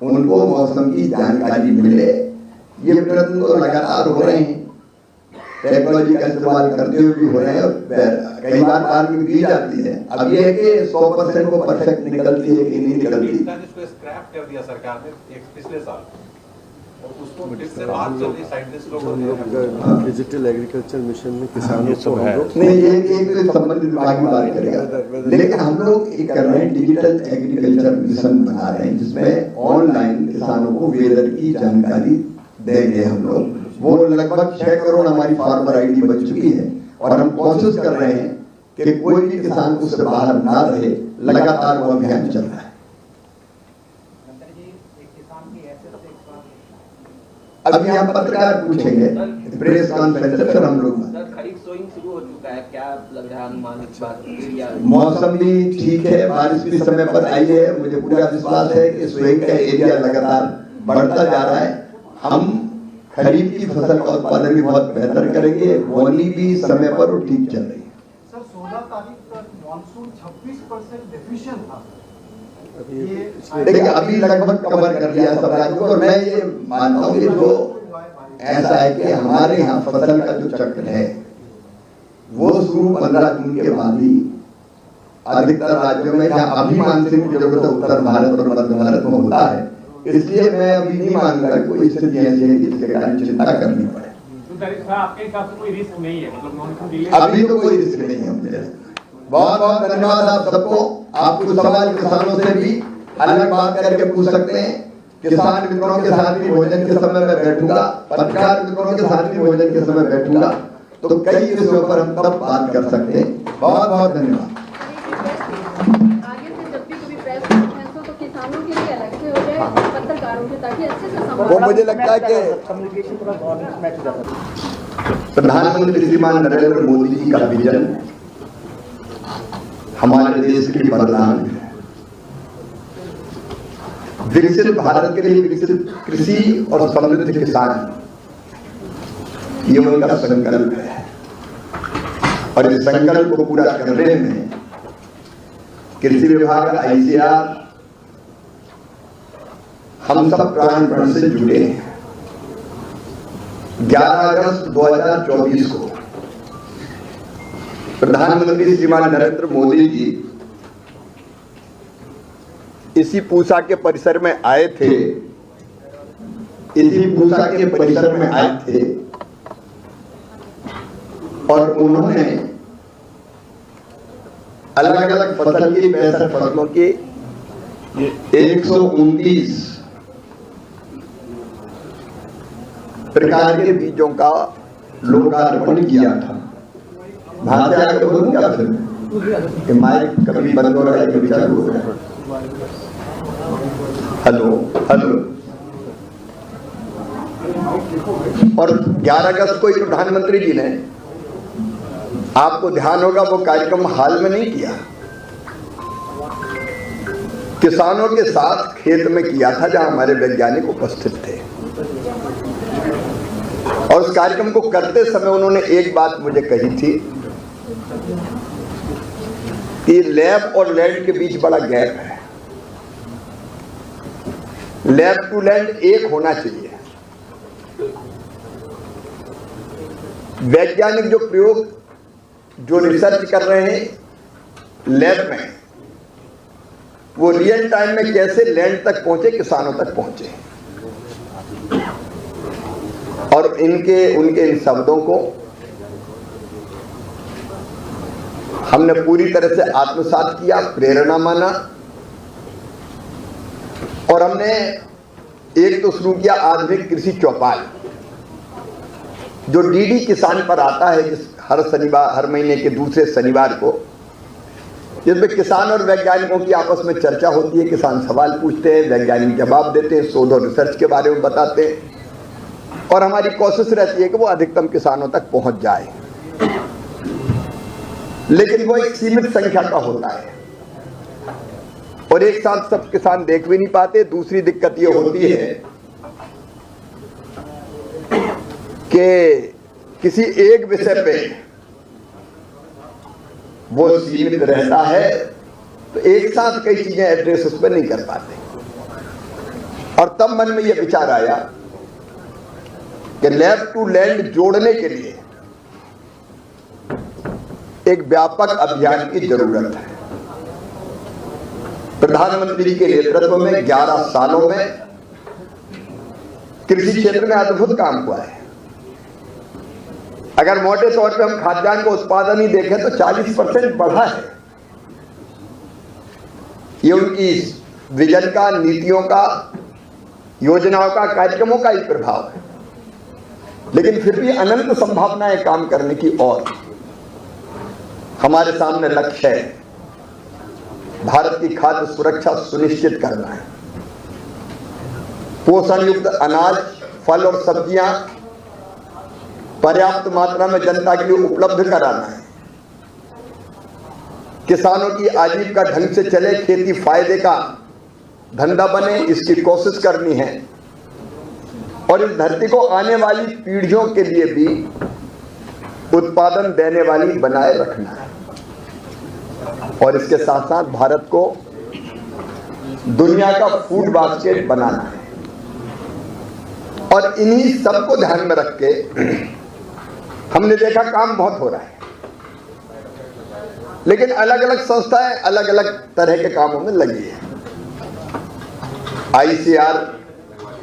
S1: उनको मौसम की जानकारी मिले ये प्रयत्न तो लगातार हो रहे हैं। टेक्नोलॉजी का इस्तेमाल करते हुए भी हो रहे हैं और कई बार फार्मिंग की जाती है। अब ये है कि 100% को परफेक्ट निकलती है कि नहीं निकलती।
S10: इसको स्क्रैप कर दिया सरकार ने पिछले साल, और उसको फिर से बात चल रही साइंटिस्ट लोगों ने
S2: डिजिटल एग्रीकल्चर मिशन में किसानों को
S1: नहीं, ये एक संबंधित विभाग में बात करेगा, लेकिन हम लोग एक कर रहे हैं डिजिटल एग्रीकल्चर मिशन बना रहे हैं जिसमें ऑनलाइन किसानों को वेदर की जानकारी देंगे हम लोग। वो लगभग 6 करोड़ हमारी फार्मर आईडी बन चुकी है और हम कोशिश कर रहे हैं कि कोई भी किसान उससे बाहर ना रहे। लगातार वो अभियान चल रहा है। अभी हम पत्रकार पूछेंगे प्रेस कॉन्फ्रेंस फिर हम लोग।
S5: खरीफ सोइंग शुरू हो चुका है, क्या लग रहा है अनुमान इस बार?
S1: मौसम भी ठीक है, बारिश भी समय पर आई है। मुझे पूरा विश्वास है कि सोइंग का एरिया लगातार बढ़ता जा रहा है। हम खरीफ की फसल का उत्पादन भी बहुत बेहतर करेंगे, बोनी भी समय पर और ठीक चल रही है।
S11: सर 16 तारीख तक मॉनसून 26% डेफिशिएंट था।
S1: देखिए अभी लगभग कवर कर लिया सब राज्यों को। और मैं ये मानता हूँ कि जो ऐसा है कि हमारे यहाँ फसल का जो चक्र है वो शुरू 15 जून के बाद ही अधिकतर राज्यों में जहाँ अभी मानसून की जरूरत है उत्तर भारत और मध्य भारत में होता है। इसलिए मैं अभी नहीं मानूंगा कोई स्थिति ऐसी है कि इसके कारण चिंता करनी पड़े।
S9: आपके हिसाब से कोई रिस्क नहीं है, मतलब मॉनसून डिले
S1: अभी तो कोई रिस्क नहीं है मुझे। बहुत बहुत धन्यवाद आप सबको। आपको सवाल किसानों से भी अलग बात करके पूछ सकते हैं। किसान मित्रों के साथ भी भोजन के समय में बैठूंगा, पत्रकार मित्रों के साथ भी भोजन के समय बैठूंगा, तो कई विषयों पर हम तब बात कर सकते हैं। बहुत बहुत धन्यवाद।
S3: आगे से जब भी कभी प्रेस कॉन्फ्रेंस हो तो किसानों के लिए अलग से हो जाए, पत्रकारों के, ताकि अच्छे से
S1: वो मुझे लगता है कि प्रधानमंत्री श्रीमान नरेंद्र मोदी जी का विजन हमारे देश की वरदान है। विकसित भारत के लिए विकसित कृषि और समृद्ध किसान, ये उनका संकल्प है। और इस संकल्प को पूरा करने में कृषि विभाग आईसीआर हम सब प्राणपण से जुड़े हैं। 11 अगस्त 2024 को प्रधानमंत्री श्रीमान नरेंद्र मोदी जी इसी पूसा के परिसर में आए थे, और उन्होंने अलग अलग फसल की 65 फसलों की 129 प्रकार के बीजों का लोकार्पण किया था। भाषा आगे बोलूंगा फिर कि माइक कभी बंद हो रहा है कभी चालू हो रहा है। Hello hello. और 11 अगस्त को प्रधानमंत्री जी ने आपको ध्यान होगा वो कार्यक्रम हाल में नहीं किया, किसानों के साथ खेत में किया था जहां हमारे वैज्ञानिक उपस्थित थे। और उस कार्यक्रम को करते समय उन्होंने एक बात मुझे कही थी कि लैब और लैंड के बीच बड़ा गैप है, लैब टू लैंड एक होना चाहिए। वैज्ञानिक जो प्रयोग जो रिसर्च कर रहे हैं लैब में, वो रियल टाइम में कैसे लैंड तक पहुंचे, किसानों तक पहुंचे। और उनके इन शब्दों को हमने पूरी तरह से आत्मसात किया, प्रेरणा माना। और हमने एक तो शुरू किया आधुनिक कृषि चौपाल, जो डीडी किसान पर आता है, जिस हर महीने के दूसरे शनिवार को, जिसमें किसान और वैज्ञानिकों की आपस में चर्चा होती है। किसान सवाल पूछते हैं, वैज्ञानिक जवाब देते हैं, शोध और रिसर्च के बारे में बताते हैं, और हमारी कोशिश रहती है कि वो अधिकतम किसानों तक पहुंच जाए। लेकिन वो एक सीमित संख्या का होता है और एक साथ सब किसान देख भी नहीं पाते। दूसरी दिक्कत ये होती है कि किसी एक विषय पे वो सीमित रहता है, तो एक साथ कई चीजें एड्रेस उस पर नहीं कर पाते। और तब मन में यह विचार आया कि लैब टू लैंड जोड़ने के लिए एक व्यापक अभियान की जरूरत है। प्रधानमंत्री जी के नेतृत्व में 11 सालों में कृषि क्षेत्र में अद्भुत काम हुआ है। अगर मोटे तौर पे हम खाद्यान्न का उत्पादन ही देखें तो 40% बढ़ा है। ये उनकी विजन का, नीतियों का, योजनाओं का, कार्यक्रमों का ही प्रभाव है। लेकिन फिर भी अनंत संभावनाएं काम करने की। और हमारे सामने लक्ष्य है भारत की खाद्य सुरक्षा सुनिश्चित करना है, पोषण युक्त अनाज, फल और सब्जियां पर्याप्त मात्रा में जनता के लिए उपलब्ध कराना है, किसानों की आजीविका ढंग से चले, खेती फायदे का धंधा बने, इसकी कोशिश करनी है। और इस धरती को आने वाली पीढ़ियों के लिए भी उत्पादन देने वाली बनाए रखना है। और इसके साथ साथ भारत को दुनिया का फूड बास्केट बनाना है। और इन्हीं सबको ध्यान में रख के हमने देखा काम बहुत हो रहा है, लेकिन अलग अलग संस्थाएं अलग अलग तरह के कामों में लगी है। आईसीआर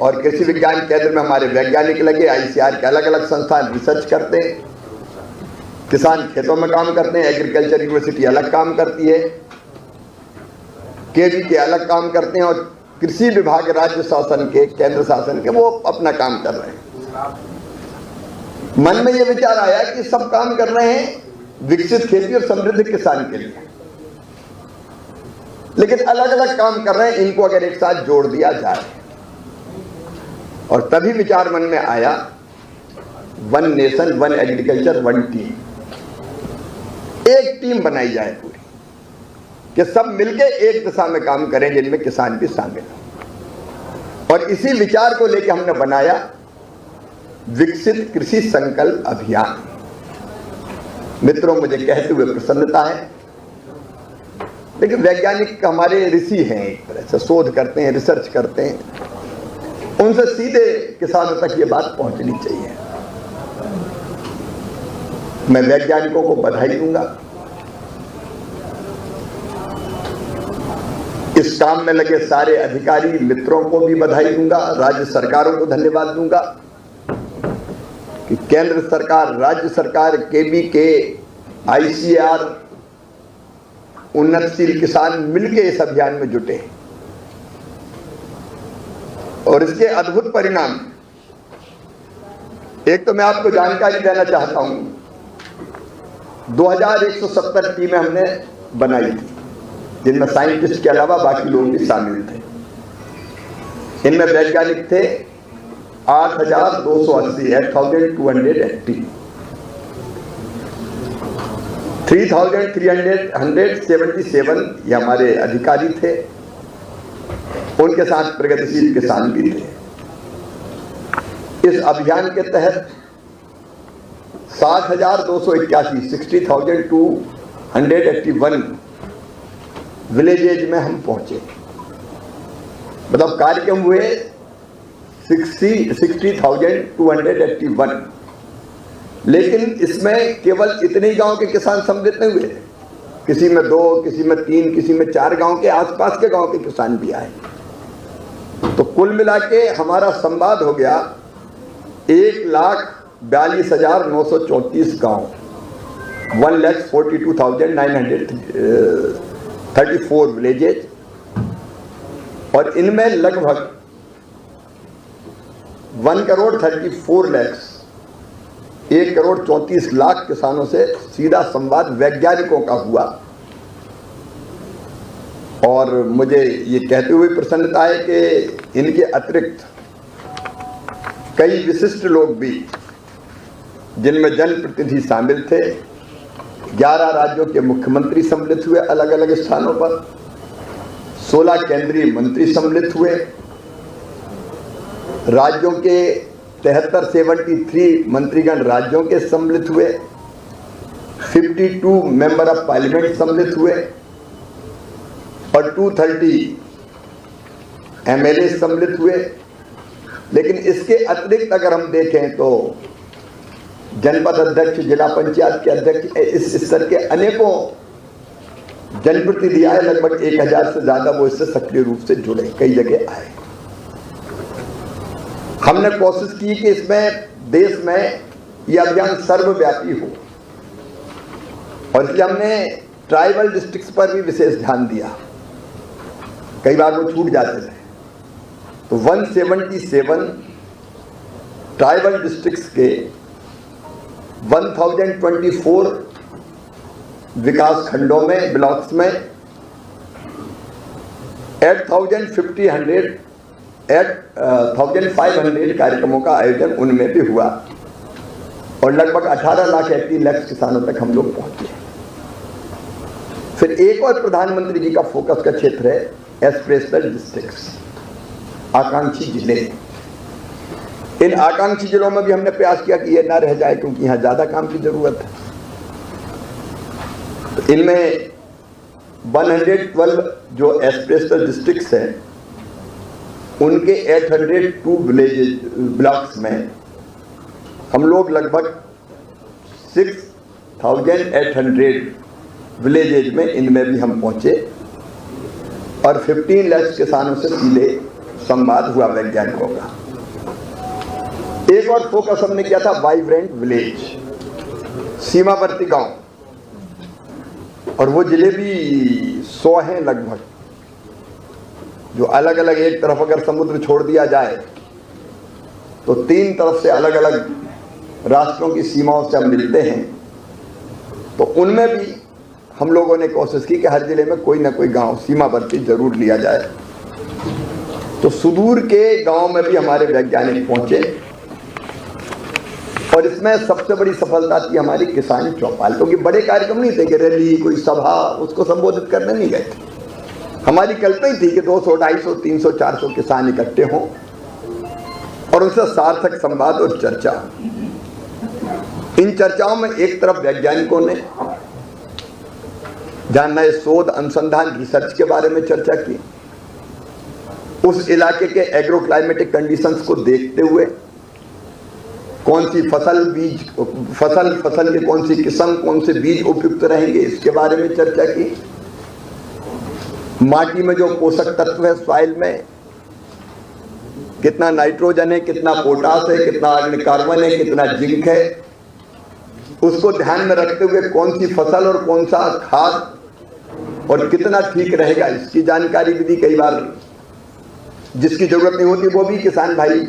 S1: और कृषि विज्ञान केंद्र में हमारे वैज्ञानिक लगे। आईसीआर के अलग अलग संस्थान रिसर्च करते हैं, किसान खेतों में काम करते हैं, एग्रीकल्चर यूनिवर्सिटी अलग काम करती है, केवी के अलग काम करते हैं, और कृषि विभाग राज्य शासन के, केंद्र शासन के, वो अपना काम कर रहे हैं। मन में यह विचार आया कि सब काम कर रहे हैं विकसित खेती और समृद्ध किसान के लिए, लेकिन अलग अलग काम कर रहे हैं, इनको अगर एक साथ जोड़ दिया जाए। और तभी विचार मन में आया, one nation one agriculture one team, एक टीम बनाई जाए पूरी, कि सब मिलके एक दिशा में काम करें, जिनमें किसान भी शामिल हो। और इसी विचार को लेकर हमने बनाया विकसित कृषि संकल्प अभियान। मित्रों, मुझे कहते हुए प्रसन्नता है, लेकिन वैज्ञानिक हमारे ऋषि हैं, एक तरह से शोध करते हैं, रिसर्च करते हैं, उनसे सीधे किसानों तक ये बात पहुंचनी चाहिए। मैं वैज्ञानिकों को बधाई दूंगा, इस काम में लगे सारे अधिकारी मित्रों को भी बधाई दूंगा, राज्य सरकारों को धन्यवाद दूंगा कि केंद्र सरकार, राज्य सरकार, केबीके, आईसीआर, उन्नतशील किसान मिलके इस अभियान में जुटे और इसके अद्भुत परिणाम। एक तो मैं आपको जानकारी देना चाहता हूं, 2170 टीमें हमने बनाई थी, जिनमें साइंटिस्ट के अलावा बाकी लोग भी शामिल थे। इनमें वैज्ञानिक थे 8280, 3,377 ये हमारे अधिकारी थे, उनके साथ प्रगतिशील किसान भी थे। इस अभियान के तहत 60,281 60,281 विलेजेज में हम पहुंचे। मतलब कार्यक्रम हुए 60,281, लेकिन इसमें केवल इतने ही गांव के किसान सम्मिलित नहीं हुए, किसी में 2, किसी में 3, किसी में 4 गांव के आसपास के गांव के किसान भी आए। तो कुल मिला के हमारा संवाद हो गया 1,42,934 गांव, 1,42,934 विलेजेज, और इनमें लगभग 1,34,00,000 किसानों से सीधा संवाद वैज्ञानिकों का हुआ। और मुझे ये कहते हुए प्रसन्नता है कि इनके अतिरिक्त कई विशिष्ट लोग भी, जिनमें जनप्रतिनिधि शामिल थे, 11 राज्यों के मुख्यमंत्री सम्मिलित हुए अलग अलग स्थानों पर, 16 केंद्रीय मंत्री सम्मिलित हुए, राज्यों के 73 मंत्रीगण राज्यों के सम्मिलित हुए, 52 मेंबर ऑफ पार्लियामेंट सम्मिलित हुए और 230 एमएलए सम्मिलित हुए। लेकिन इसके अतिरिक्त अगर हम देखें तो जनपद अध्यक्ष, जिला पंचायत के अध्यक्ष, इस स्तर के अनेकों जनप्रतिनिधि आए, लगभग 1000 से ज्यादा वो इससे सक्रिय रूप से जुड़े, कई जगह आए। हमने कोशिश की कि इसमें देश में यह अभियान सर्वव्यापी हो, और इसलिए हमने ट्राइबल डिस्ट्रिक्ट्स पर भी विशेष ध्यान दिया, कई बार वो छूट जाते थे। तो 177 ट्राइबल डिस्ट्रिक्ट्स के 1024 विकास खंडों में, ब्लॉक्स में 8,500 कार्यक्रमों का आयोजन उनमें भी हुआ, और लगभग 18,80,00,000 किसानों तक हम लोग पहुंचे। फिर एक और प्रधानमंत्री जी का फोकस का क्षेत्र है एस्पिरेशनल डिस्ट्रिक्ट्स, आकांक्षी जिले। इन आकांक्षी जिलों में भी हमने प्रयास किया कि ये ना रह जाए, क्योंकि यहाँ ज्यादा काम की जरूरत है। तो इनमें 112 जो एस्पिरेशनल डिस्ट्रिक्ट्स हैं, उनके 802 विलेजेज ब्लॉक्स में हम लोग लगभग 6,800 विलेजेज में इनमें भी हम पहुंचे, और 15 लाख किसानों से सीधे संवाद हुआ वैज्ञानिकों का। एक और फोकस हमने किया था वाइब्रेंट विलेज, सीमावर्ती गांव, और वो जिले भी 100 हैं लगभग, जो अलग अलग, एक तरफ अगर समुद्र छोड़ दिया जाए तो 3 तरफ से अलग अलग राष्ट्रों की सीमाओं से हम मिलते हैं। तो उनमें भी हम लोगों ने कोशिश की कि हर जिले में कोई ना कोई गांव सीमावर्ती जरूर लिया जाए। तो सुदूर के गांव में भी हमारे वैज्ञानिक पहुंचे, और इसमें सबसे बड़ी सफलता थी हमारी किसान चौपाल, क्योंकि बड़े कार्यक्रम नहीं थे कि रैली, कोई सभा, उसको संबोधित करने नहीं गए थे। हमारी कल्पना ही थी कि 200, 250, 300, 400 किसान इकट्ठे हों और उनसे सार्थक संवाद और चर्चा। इन चर्चाओं में एक तरफ वैज्ञानिकों ने जहां नए शोध, अनुसंधान, रिसर्च के बारे में चर्चा की, उस इलाके के एग्रो क्लाइमेटिक कंडीशंस को देखते हुए कौन सी फसल की कौन सी किस्म, कौन से बीज उपयुक्त रहेंगे, इसके बारे में चर्चा की। माटी में जो पोषक तत्व है, सॉइल में कितना नाइट्रोजन है, कितना पोटास है, कितना कार्बन है, कितना जिंक है, उसको ध्यान में रखते हुए कौन सी फसल और कौन सा खाद और कितना ठीक रहेगा, इसकी जानकारी भी दी। कई बार जिसकी जरूरत नहीं होती वो भी किसान भाई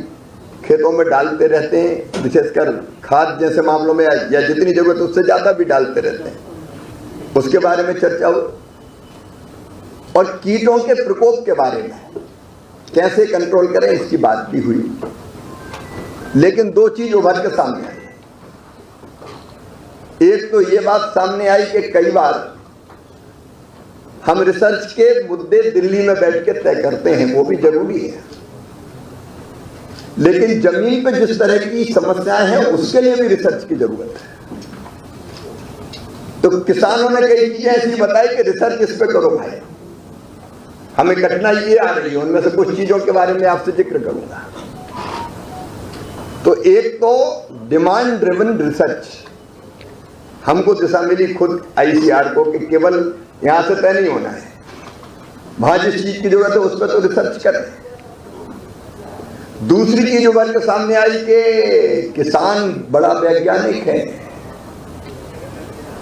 S1: खेतों में डालते रहते हैं, विशेषकर खाद जैसे मामलों में, या जितनी जरूरत उससे ज्यादा भी डालते रहते हैं, उसके बारे में चर्चा हुई। और कीटों के प्रकोप के बारे में कैसे कंट्रोल करें, इसकी बात भी हुई। लेकिन 2 चीज उभर के सामने आई। एक तो ये बात सामने आई कि कई बार हम रिसर्च के मुद्दे दिल्ली में बैठ के तय करते हैं, वो भी जरूरी है, लेकिन जमीन पे जिस तरह की समस्याएं हैं उसके लिए भी रिसर्च की जरूरत है। तो किसानों ने कई चीजें ऐसी बताई कि रिसर्च इस पे करो भाई, हमें कठिनाई ये आ रही है। उनमें से कुछ चीजों के बारे में आपसे जिक्र करूंगा। तो एक तो डिमांड ड्रिवन रिसर्च, हमको दिशा मिली खुद आईसीआर को कि केवल यहां से तय नहीं होना है, वहां जिस चीज की जरूरत है उस पर तो रिसर्च करें। दूसरी चीज उभर के सामने आई कि किसान बड़ा वैज्ञानिक है।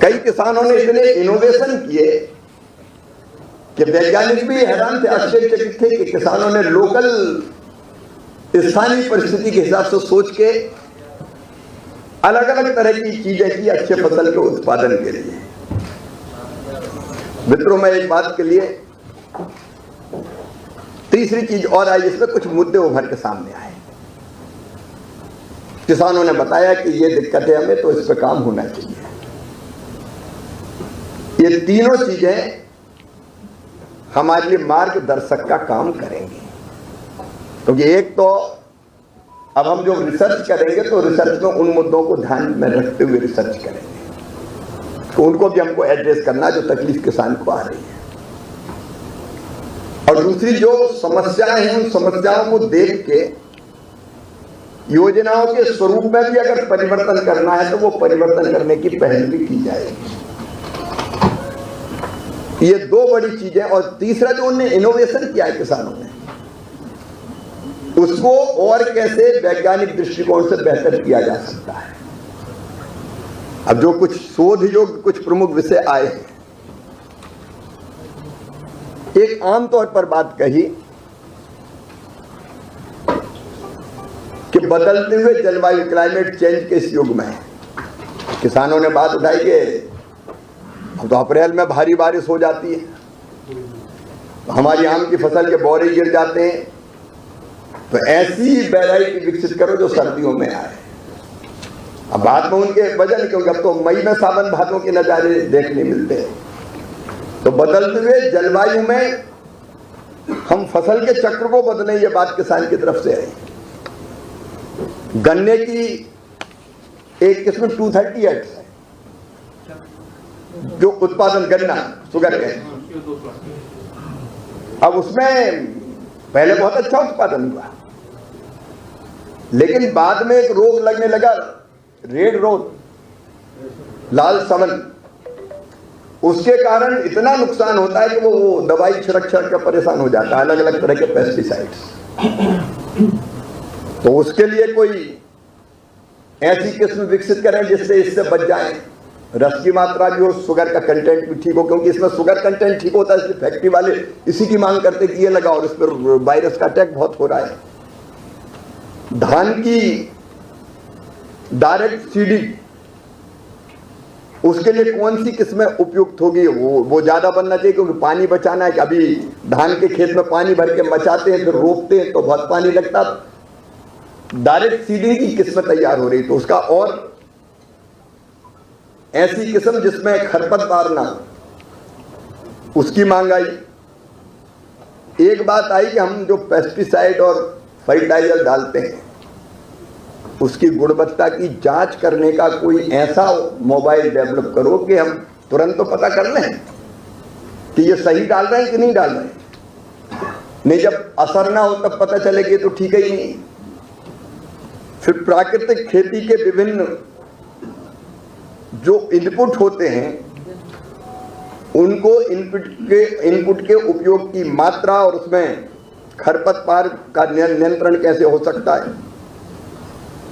S1: कई किसानों ने इतने इनोवेशन किए कि वैज्ञानिक भी हैरान थे, आश्चर्यचकित थे कि किसानों ने लोकल स्थानीय परिस्थिति के हिसाब से सोच के अलग अलग तरह की चीजें की अच्छे फसल के उत्पादन के लिए। मित्रों, मैं एक बात के लिए तीसरी चीज और आई, इसमें कुछ मुद्दे उभर के सामने आए। किसानों ने बताया कि ये दिक्कत है हमें, तो इस पर काम होना चाहिए। ये तीनों चीजें हमारे लिए मार्गदर्शक का काम करेंगी, क्योंकि एक तो अब हम जो रिसर्च करेंगे तो रिसर्च में उन मुद्दों को ध्यान में रखते हुए रिसर्च करेंगे, तो उनको भी हमको एड्रेस करना जो तकलीफ किसान को आ रही है। और दूसरी जो समस्याएं हैं उन समस्याओं को देख के योजनाओं के स्वरूप में भी अगर परिवर्तन करना है तो वो परिवर्तन करने की पहल भी की जाएगी। ये दो बड़ी चीजें। और तीसरा जो उन्होंने इनोवेशन किया है किसानों ने, उसको और कैसे वैज्ञानिक दृष्टिकोण से बेहतर किया जा सकता है। अब जो कुछ शोध योग्य कुछ प्रमुख विषय आए हैं, एक आमतौर पर बात कही कि बदलते हुए जलवायु क्लाइमेट चेंज के इस युग में किसानों ने बात उठाई कि अब तो अप्रैल में भारी बारिश हो जाती है, हमारी आम की फसल के बौरे गिर जाते हैं, तो ऐसी वैरायटी विकसित करो जो सर्दियों में आए। अब बाद में उनके वजह, क्योंकि अब तो मई में सावन भादों के नजारे देखने मिलते हैं। तो बदलते हुए जलवायु में हम फसल के चक्र को बदलें, ये बात किसान की तरफ से आई। गन्ने की एक किस्म 238 है जो उत्पादन गन्ना शुगर के, अब उसमें पहले बहुत अच्छा उत्पादन हुआ, लेकिन बाद में एक रोग लगने लगा, रेड रोग, लाल समन। उसके कारण इतना नुकसान होता है कि वो दवाई छिड़क कर परेशान हो जाता है, अलग अलग तरह के पेस्टिसाइड्स। तो उसके लिए कोई ऐसी किस्म विकसित करें जिससे इससे बच जाए, रस की मात्रा भी हो, शुगर का कंटेंट भी ठीक हो, क्योंकि इसमें शुगर कंटेंट ठीक होता है, इसलिए फैक्ट्री वाले इसी की मांग करते कि ये लगाओ, और इस पर वायरस का अटैक बहुत हो रहा है। धान की डायरेक्ट सीडिंग, उसके लिए कौन सी किस्में उपयुक्त होगी? वो ज्यादा बनना चाहिए, क्योंकि पानी बचाना है। कि अभी धान के खेत में पानी भर के मचाते हैं, फिर रोपते हैं तो बहुत पानी लगता। डायरेक्ट सीडिंग की किस्में तैयार हो रही, तो उसका और ऐसी किस्म जिसमें खरपतवार ना, उसकी मांग आई। एक बात आई कि हम जो पेस्टिसाइड और फर्टिलाइजर डालते हैं उसकी गुणवत्ता की जांच करने का कोई ऐसा मोबाइल डेवलप करो कि हम तुरंत तो पता कर लें कि ये सही डाल रहे हैं कि नहीं डाल रहे हैं। नहीं, जब असर ना हो तब पता चले कि तो ठीक ही नहीं। फिर प्राकृतिक खेती के विभिन्न जो इनपुट होते हैं उनको इनपुट के उपयोग की मात्रा और उसमें खरपतवार का नियंत्रण कैसे हो सकता है।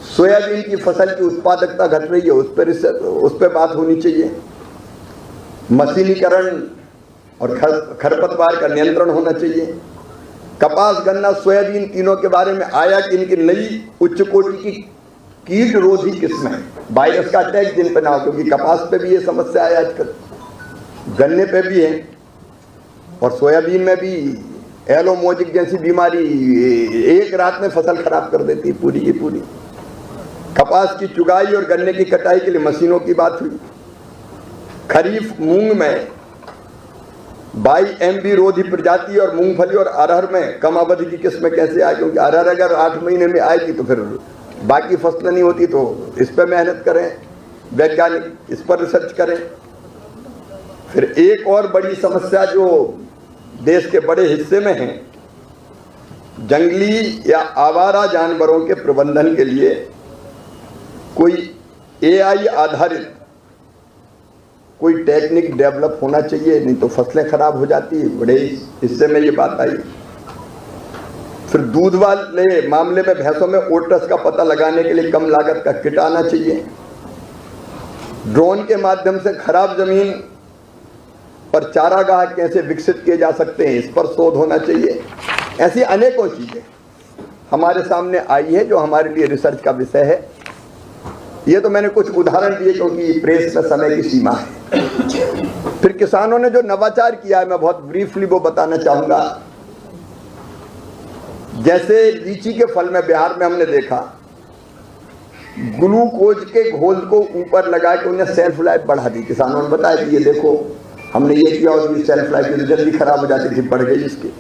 S1: सोयाबीन की फसल की उत्पादकता घट रही है, उस पर बात होनी चाहिए। मशीनीकरण और खरपतवार का नियंत्रण होना चाहिए। कपास, गन्ना, सोयाबीन तीनों के बारे में आया कि इनकी नई उच्च कोटि की कीट रोधी किस्में, वायरस का अटैक जिन पे ना हो, क्योंकि कपास पे भी ये समस्या है आजकल, गन्ने पे भी है, और सोयाबीन में भी एलोमोजिक जैसी बीमारी एक रात में फसल खराब कर देती है पूरी की पूरी। कपास की चुगाई और गन्ने की कटाई के लिए मशीनों की बात हुई। खरीफ मूंग में 22 MB रोधी प्रजाति और मूंगफली और अरहर में कम अवधि की किस्में कैसे आए, क्योंकि अरहर अगर 8 महीने में आएगी तो फिर बाकी फसलें नहीं होती, तो इस पर मेहनत करें, वैज्ञानिक इस पर रिसर्च करें। फिर एक और बड़ी समस्या जो देश के बड़े हिस्से में है, जंगली या आवारा जानवरों के प्रबंधन के लिए कोई AI आधारित कोई टेक्निक डेवलप होना चाहिए, नहीं तो फसलें खराब हो जाती है। बड़े हिस्से में ये बात आई। फिर दूध वाले मामले में भैंसों में ओट्रस का पता लगाने के लिए कम लागत का किट आना चाहिए। ड्रोन के माध्यम से खराब जमीन पर चारागाह कैसे विकसित किए जा सकते हैं, इस पर शोध होना चाहिए। ऐसी अनेकों चीजें हमारे सामने आई है जो हमारे लिए रिसर्च का विषय है। ये तो मैंने कुछ उदाहरण दिए क्योंकि प्रेस में समय की सीमा है। फिर किसानों ने जो नवाचार किया है, मैं बहुत ब्रीफली वो बताना चाहूंगा। जैसे लीची के फल में बिहार में हमने देखा, ग्लूकोज के घोल को ऊपर लगा के उन्हें सेल्फ लाइफ बढ़ा दी। किसानों ने बताया कि ये देखो हमने ये किया और सेल्फ लाइफ जल्दी खराब हो जाती थी, बढ़ गई इसकी।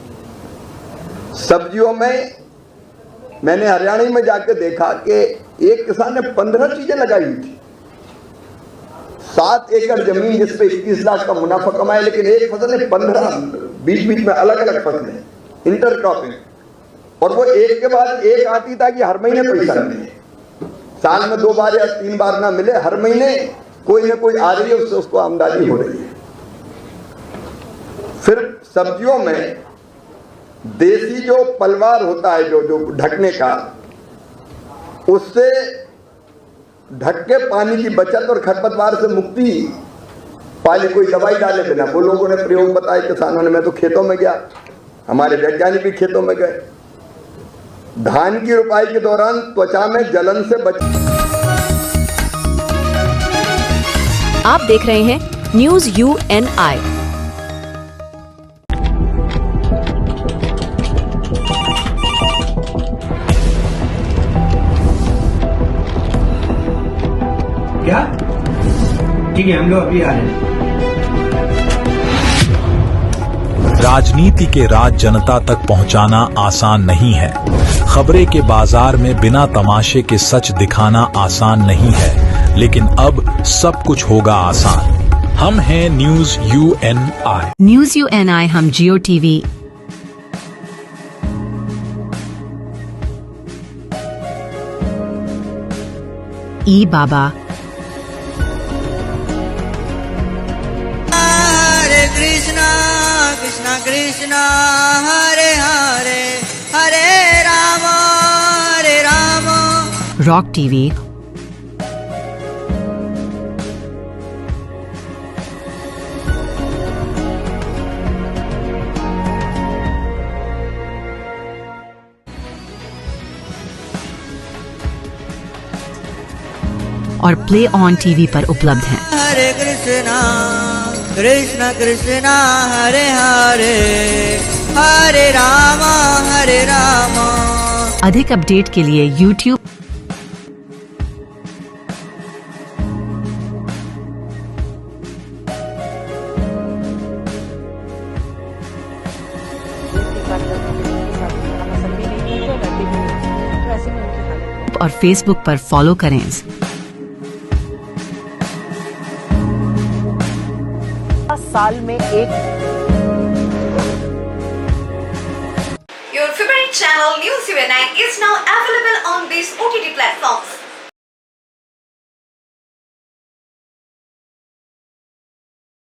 S1: सब्जियों में मैंने हरियाणा में जाके देखा कि एक किसान ने 15 चीजें लगाई हुई थी। 7 एकड़ जमीन जिस पे 21 लाख का मुनाफा कमाया, लेकिन एक फसल ने 15 बीच बीच में अलग अलग फसलें, इंटरक्रॉपिंग, और वो एक के बाद एक आती ताकि हर महीने पैसा मिले। साल में 2 बार या 3 बार ना मिले, हर महीने कोई ना कोई आ रही है, उससे उसको आमदनी हो रही है। फिर सब्जियों में देसी जो पलवार होता है, जो ढकने का, उससे ढक के पानी की बचत और खरपतवार से मुक्ति, पहले कोई दवाई डाले बिना, वो लोगों ने प्रयोग बताए किसानों ने। मैं तो खेतों में गया, हमारे वैज्ञानिक भी खेतों में गए। धान की रुपाई के दौरान त्वचा में जलन से बच।
S12: आप देख रहे हैं न्यूज़ UNI।
S13: क्या? ठीक है, हम लोग अभी आ रहे हैं।
S14: राजनीति के राज जनता तक पहुंचाना आसान नहीं है। खबरें के बाजार में बिना तमाशे के सच दिखाना आसान नहीं है, लेकिन अब सब कुछ होगा आसान। हम हैं न्यूज़ UNI।
S12: न्यूज़ UNI हम जियो TV, ई बाबा,
S15: कृष्णा कृष्णा कृष्णा हरे हरे हरे राम
S12: रॉक TV, और प्ले ऑन TV पर उपलब्ध हैं।
S15: हरे कृष्णा कृष्णा कृष्णा हरे हरे हरे राम हरे राम।
S12: अधिक अपडेट के लिए YouTube और Facebook पर फॉलो करें।
S16: साल में एक
S17: Your favorite channel News UNI is now available on these OTT platforms.